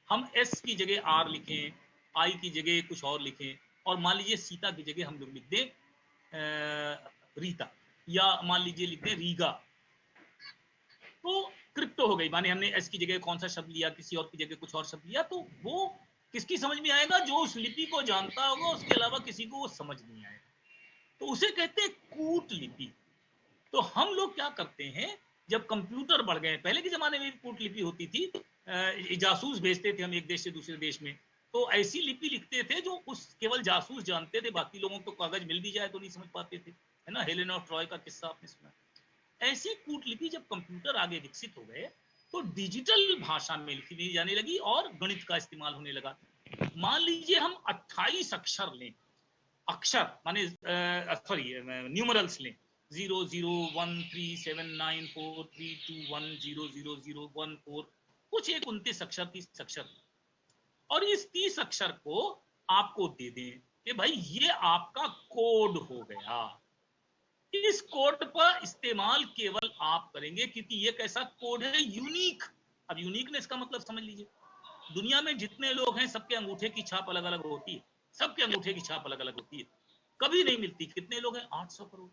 हम S की जगह R लिखें, I की जगह कुछ और लिखें, और मान लीजिए सीता की जगह हम लोग लिख दें रीता, या मान लीजिए लिख दें रीगा, तो क्रिप्टो हो गई। माने हमने S की जगह कौन सा शब्द लिया, किसी और की जगह कुछ और शब्द लिया, तो वो किसकी समझ में आएगा? जो उस लिपि को जानता होगा, उसके अलावा किसी को वो समझ नहीं आएगा। तो उसे कहते हैं कूटलिपि। तो हम लोग क्या करते हैं, जब कंप्यूटर बढ़ गए, पहले के जमाने में कूटलिपि होती थी, जासूस भेजते थे हम एक देश से दूसरे देश में, तो ऐसी लिपि लिखते थे जो उस केवल जासूस जानते थे, बाकी लोगों को कागज मिल भी जाए तो नहीं समझ पाते थे, है ना। हेलेन ऑफ ट्रॉय का किस्सा आपने सुना। ऐसी कूटलिपि जब कंप्यूटर आगे विकसित हो गए तो डिजिटल भाषा में लिखी जाने लगी और गणित का इस्तेमाल होने लगा। मान लीजिए हम 28 अक्षर लें, अक्षर माने सॉरी न्यूमरल्स लें, 0013794321000014, कुछ एक 29 अक्षर 30 अक्षर, और इस 30 अक्षर को आपको दे दें कि भाई ये आपका कोड हो गया। इस कोड पर इस्तेमाल केवल आप करेंगे क्योंकि ये कैसा कोड है, यूनिक। अब यूनिकनेस का मतलब समझ लीजिए, दुनिया में जितने लोग हैं सबके अंगूठे की छाप अलग अलग होती है, सबके अंगूठे की छाप अलग अलग होती है, कभी नहीं मिलती। कितने लोग हैं? 800 करोड़।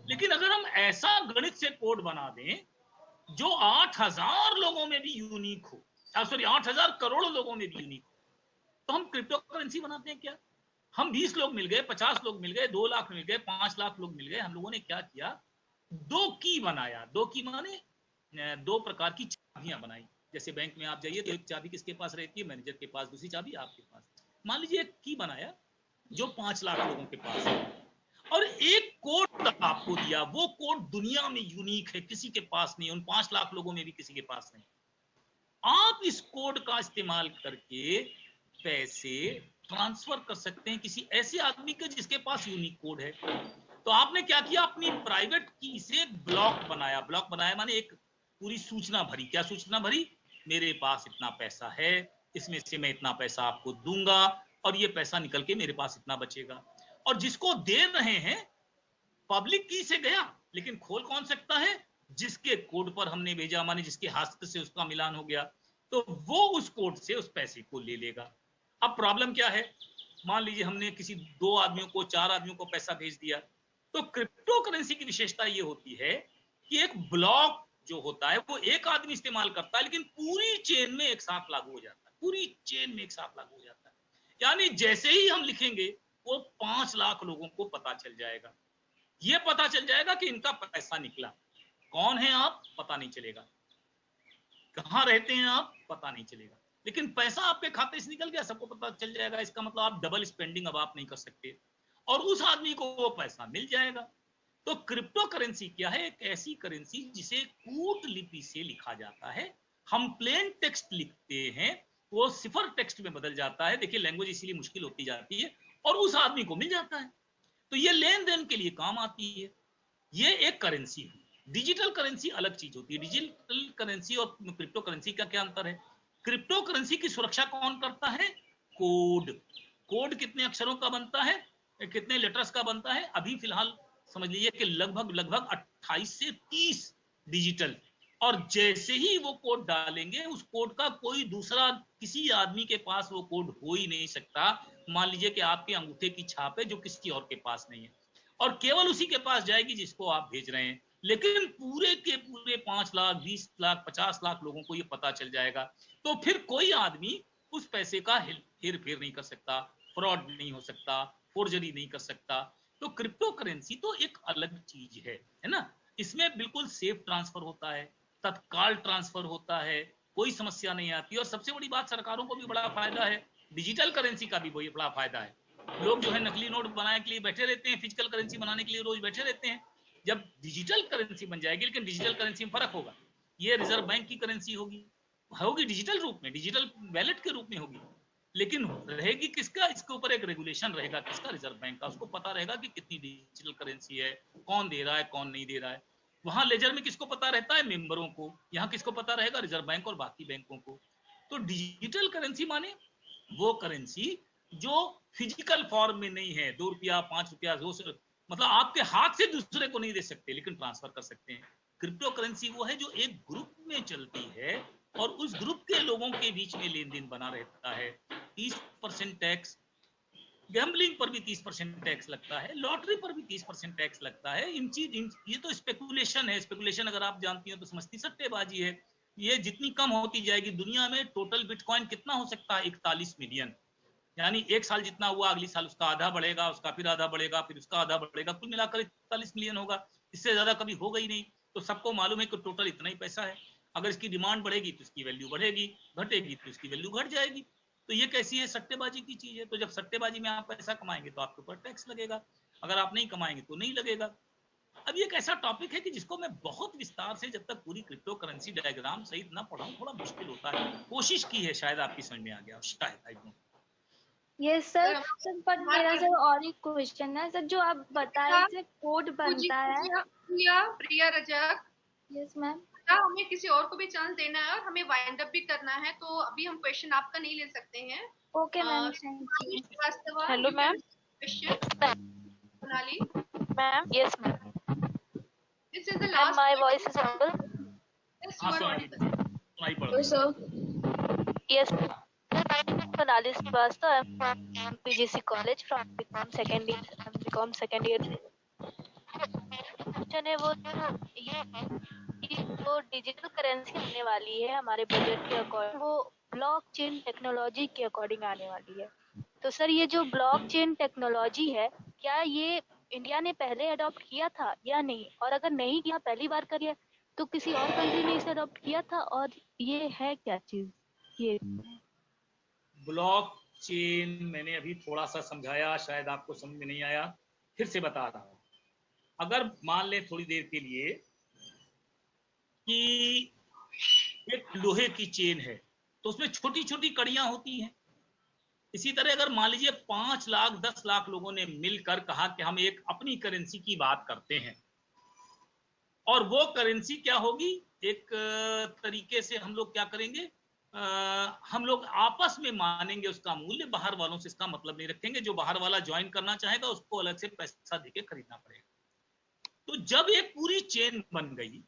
लेकिन अगर हम ऐसा गणित से कोड बना दें जो 8000 लोगों में भी यूनिक हो, सॉरी 8000 करोड़ लोगों में भी यूनिक हो, तो हम क्रिप्टो करेंसी बनाते हैं क्या? हम 20 लोग मिल गए, 50 लोग मिल गए, 2 लाख मिल गए, 5 लाख लोग मिल गए, हम लोगों ने क्या किया, 2 की बनाया। 2 की माने 2 प्रकार की चाबियां बनाई। जैसे बैंक में आप जाइए तो एक चाबी किसके पास रहती है? मैनेजर के पास, दूसरी चाबी आपके पास। मान लीजिए एक की बनाया जो 5 लाख लोगों के पास है, और एक कोड आपको दिया, वो कोड दुनिया में यूनिक है, किसी के पास नहीं, उन 5 लाख लोगों में भी किसी के पास नहीं। आप इस कोड का इस्तेमाल करके पैसे ट्रांसफर कर सकते हैं किसी ऐसे आदमी के जिसके पास यूनिक कोड है। तो आपने क्या किया, अपनी प्राइवेट की से एक ब्लॉक बनाया। ब्लॉक बनाया माने एक पूरी सूचना भरी। क्या सूचना भरी? मेरे पास इतना पैसा है, इसमें से मैं इतना पैसा आपको दूंगा, और ये पैसा निकल के मेरे पास इतना बचेगा। और जिसको दे रहे हैं पब्लिक की से गया, लेकिन खोल कौन सकता है? जिसके कोड पर हमने भेजा, माने जिसके हाथ से उसका मिलान हो गया, तो वो उस कोड से उस पैसे को ले लेगा। अब प्रॉब्लम क्या है? मान लीजिए हमने किसी 2 आदमियों को, 4 आदमियों को पैसा भेज दिया। तो क्रिप्टो करेंसी की विशेषता ये होती है कि एक ब्लॉक जो होता है वो एक आदमी इस्तेमाल करता है, लेकिन पूरी चेन में एक साथ लागू हो जाता है, पूरी चेन में एक साथ लागू हो जाता है। यानी जैसे ही हम लिखेंगे वो 5 लाख लोगों को पता चल जाएगा। ये पता चल जाएगा कि इनका पैसा निकला। कौन है आप? पता नहीं चलेगा। कहां रहते हैं आप? पता नहीं चलेगा। लेकिन पैसा आपके खाते से निकल गया, सबको पता चल जाएगा। इसका मतलब आप डबल स्पेंडिंग अब आप नहीं कर सकते, और उस आदमी को वो पैसा मिल जाएगा। तो क्रिप्टो करेंसी क्या है? एक ऐसी करेंसी जिसे कूटलिपि से लिखा जाता है। हम प्लेन टेक्स्ट लिखते हैं, वो सिफर टेक्स्ट में बदल जाता है। देखिए लैंग्वेज इसीलिए मुश्किल होती जाती है, और उस आदमी को मिल जाता है। तो ये लेन देन के लिए काम आती है। ये एक करेंसी है। डिजिटल करेंसी अलग चीज होती है। डिजिटल करेंसी और क्रिप्टो करेंसी का क्या अंतर है? क्रिप्टो करेंसी की सुरक्षा कौन करता है? कोड। कोड कितने अक्षरों का बनता है, कितने लेटर्स का बनता है? अभी फिलहाल समझ लीजिए कि लगभग 28 से 30 डिजिटल। और जैसे ही वो कोड डालेंगे, उस कोड का कोई दूसरा किसी आदमी के पास वो कोड हो ही नहीं सकता। मान लीजिए कि आपके अंगूठे की छाप है जो किसी और के पास नहीं है, और केवल उसी के पास जाएगी जिसको आप भेज रहे हैं। लेकिन पूरे के पूरे 5 लाख, 20 लाख, 50 लाख लोगों को ये पता चल जाएगा। तो फिर कोई आदमी उस पैसे का हेर फेर नहीं कर सकता, फ्रॉड नहीं हो सकता, फोर्जरी नहीं कर सकता। तो क्रिप्टो करेंसी तो एक अलग चीज है ना। इसमें बिल्कुल सेफ ट्रांसफर होता है, तत्काल ट्रांसफर होता है, कोई समस्या नहीं आती। और सबसे बड़ी बात, सरकारों को भी बड़ा फायदा है, डिजिटल करेंसी का भी बड़ा फायदा है। लोग जो है नकली नोट बनाने के लिए बैठे रहते हैं, फिजिकल करेंसी बनाने के लिए रोज बैठे रहते हैं। जब डिजिटल करेंसी बन जाएगी, लेकिन डिजिटल करेंसी में फर्क होगा, ये रिजर्व बैंक की करेंसी होगी डिजिटल रूप में, डिजिटल वैलेट के रूप में होगी। लेकिन रहेगी किसका? इसके ऊपर एक रेगुलेशन रहेगा, किसका? रिजर्व बैंक का। उसको पता रहेगा कि कितनी डिजिटल करेंसी है, कौन दे रहा है, कौन नहीं दे रहा है। वहां लेजर में किसको पता रहता है? मेंबरों को। यहाँ किसको पता रहेगा? रिजर्व बैंक और बाकी बैंकों को। तो डिजिटल करेंसी माने वो करेंसी जो फिजिकल फॉर्म में नहीं है। 2 रुपया, 5 रुपया, मतलब आपके हाथ से दूसरे को नहीं दे सकते, लेकिन ट्रांसफर कर सकते हैं। क्रिप्टो करेंसी वो है जो एक ग्रुप में चलती है, और उस ग्रुप के लोगों के बीच में लेन देन बना रहता है। 30% टैक्स, गैम्बलिंग पर भी 30% टैक्स लगता है, लॉटरी पर भी 30% टैक्स लगता है। ये तो स्पेकुलेशन है। स्पेकुलेशन अगर आप जानती हो तो समझती सट्टेबाजी है। ये जितनी कम होती जाएगी, दुनिया में टोटल बिटकॉइन कितना हो सकता है? 41 मिलियन। यानी एक साल जितना हुआ, अगली साल उसका आधा बढ़ेगा, उसका फिर आधा बढ़ेगा, फिर उसका आधा बढ़ेगा, कुल मिलाकर 41 मिलियन होगा। इससे ज्यादा कभी होगा ही नहीं। तो सबको मालूम है कि टोटल इतना ही पैसा है। अगर इसकी डिमांड बढ़ेगी तो इसकी वैल्यू बढ़ेगी, घटेगी तो इसकी वैल्यू घट जाएगी। तो ये कैसी है? सट्टेबाजी की चीज है। तो जब सट्टेबाजी में आप पैसा कमाएंगे तो आपके ऊपर टैक्स लगेगा, अगर आप नहीं कमाएंगे तो नहीं लगेगा। अब ये एक ऐसा टॉपिक है कि जिसको मैं बहुत विस्तार से जब तक पूरी क्रिप्टो करेंसी डायग्राम सहित ना पढ़ाऊं थोड़ा मुश्किल होता है। कोशिश की है, शायद आपकी समझ में आ गया, शायद I don't know. Yes sir. Sir पर मेरा सर और एक क्वेश्चन है सर, जो आप बताए से कोड बनता है। प्रिया रजक। Yes ma'am. हमें किसी और को भी चांस देना है और हमें वाइंड अप भी करना है, तो अभी हम क्वेश्चन आपका नहीं ले सकते हैं। Okay ma'am, thank you. Hello ma'am. Sonali ma'am. Yes ma'am. This is the last. My voice is audible? Yes you are audible. Sir yes. My name is Sonali Srivastava. I'm from MPGC College from BCom second year. Question है वो ये है कि जो digital currency आने वाली है हमारे बजट के अकॉर्डिंग, वो ब्लॉकचेन टेक्नोलॉजी के अकॉर्डिंग आने वाली है। तो सर ये जो ब्लॉकचेन टेक्नोलॉजी है, क्या ये इंडिया ने पहले अडॉप्ट किया था या नहीं? और अगर नहीं किया, पहली बार कर लिया, तो किसी और कंट्री ने इसे अडॉप्ट किया था? और ये है क्या चीज? ये ब्लॉकचेन मैंने अभी थोड़ा सा समझाया, शायद आपको समझ में नहीं आया, फिर से बता रहा हूं। अगर मान लें थोड़ी देर के लिए कि एक लोहे की चेन है तो उसमें छोटी छोटी कड़ियां होती हैं। इसी तरह अगर मान लीजिए 5 लाख 10 लाख लोगों ने मिलकर कहा कि हम एक अपनी करेंसी की बात करते हैं, और वो करेंसी क्या होगी, एक तरीके से हम लोग क्या करेंगे, हम लोग आपस में मानेंगे उसका मूल्य, बाहर वालों से इसका मतलब नहीं रखेंगे। जो बाहर वाला ज्वाइन करना चाहेगा उसको अलग से पैसा देके खरीदना पड़ेगा। तो जब एक पूरी चेन बन गई,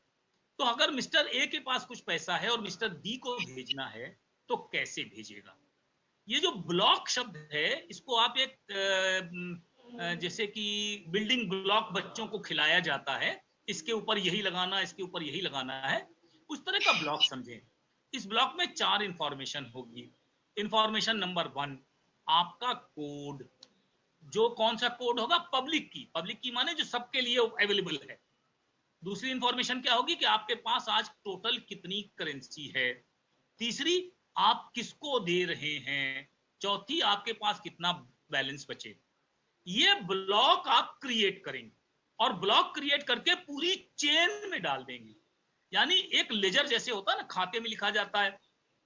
तो अगर मिस्टर ए के पास कुछ पैसा है और मिस्टर बी को भेजना है तो कैसे भेजेगा? ये जो ब्लॉक शब्द है, इसको आप एक जैसे कि बिल्डिंग ब्लॉक बच्चों को खिलाया जाता है, इसके ऊपर यही लगाना, इसके ऊपर यही लगाना है, उस तरह का ब्लॉक समझें। इस ब्लॉक में 4 इंफॉर्मेशन होगी। इंफॉर्मेशन नंबर 1 आपका कोड। जो कौन सा कोड होगा? पब्लिक की माने जो सबके लिए अवेलेबल है। दूसरी इंफॉर्मेशन क्या होगी कि आपके पास आज टोटल कितनी करेंसी है। तीसरी, आप किसको दे रहे हैं। चौथी, आपके पास कितना बैलेंस बचे। ये ब्लॉक आप क्रिएट करेंगे और ब्लॉक क्रिएट करके पूरी चेन में डाल देंगे। यानी एक लेजर जैसे होता है ना, खाते में लिखा जाता है।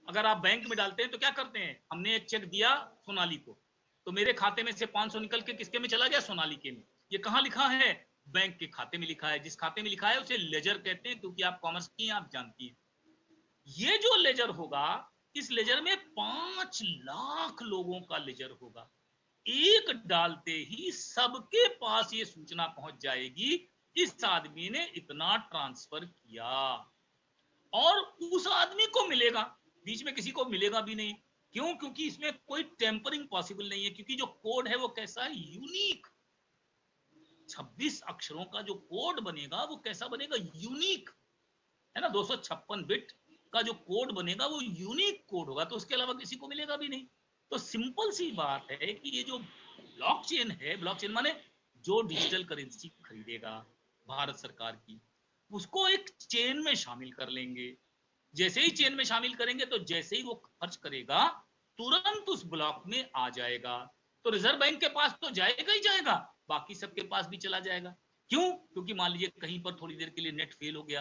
अगर आप बैंक में डालते हैं तो क्या करते हैं, हमने एक चेक दिया सोनाली को, तो मेरे खाते में से 500 निकल के किसके में चला गया? सोनाली के में। ये कहां लिखा है? बैंक के खाते में लिखा है। जिस खाते में लिखा है उसे लेजर कहते हैं, क्योंकि आप कॉमर्स की हैं, आप जानती हैं। ये जो लेजर होगा, इस लेजर में 5 लाख लोगों का लेजर होगा। एक डालते ही सबके पास ये सूचना पहुंच जाएगी, इस आदमी ने इतना ट्रांसफर किया, और उस आदमी को मिलेगा, बीच में किसी को मिलेगा भी नहीं। क्यों? क्योंकि इसमें कोई टेम्परिंग पॉसिबल नहीं है, क्योंकि जो कोड है वो कैसा है? यूनिक। 26 अक्षरों का जो कोड बनेगा वो कैसा बनेगा? यूनिक, है ना। 256 बिट का जो कोड बनेगा वो यूनिक कोड होगा, तो उसके अलावा किसी को मिलेगा भी नहीं। तो सिंपल सी बात है कि ये जो ब्लॉकचेन है, ब्लॉकचेन माने जो डिजिटल करेंसी खरीदेगा भारत सरकार की, उसको एक चेन में शामिल कर लेंगे। जैसे ही चेन में शामिल करेंगे तो जैसे ही वो खर्च करेगा तुरंत उस ब्लॉक में आ जाएगा। तो रिजर्व बैंक के पास तो जाएगा ही जाएगा, बाकी सबके पास भी चला जाएगा। क्यों? क्योंकि मान लीजिए कहीं पर थोड़ी देर के लिए नेट फेल हो गया,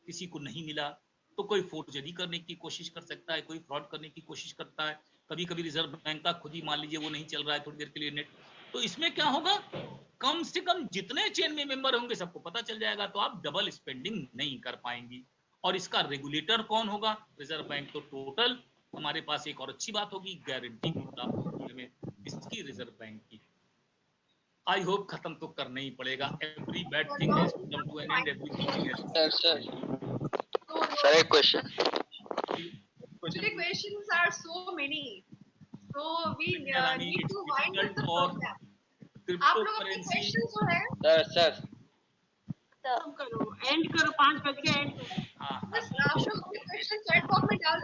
किसी को नहीं मिला, तो कोई फोर्जरी करने की कोशिश कर सकता है, कोई फ्रॉड करने की कोशिश करता है। कभी कभी रिजर्व बैंक का खुद ही मान लीजिए वो नहीं चल रहा है थोड़ी देर के लिए नेट, तो इसमें क्या होगा, कम से कम जितने चेन में मेंबर होंगे सबको पता चल जाएगा, तो आप डबल स्पेंडिंग नहीं कर पाएंगी। और इसका रेगुलेटर कौन होगा? Reserve bank. तो टोटल हमारे पास एक और अच्छी बात होगी, गारंटी में इसकी रिजर्व बैंक की। आई होप खत्म तो करना ही पड़ेगा। Every bad thing has to come to an end, everything. Sir एक question. The questions are so many, so we need to wind up the program. आप लोग अपने questions जो है सर करो, एंड करो, 5 बज गए, एंड करो। बस आप लोग अपने questions chat box में डाल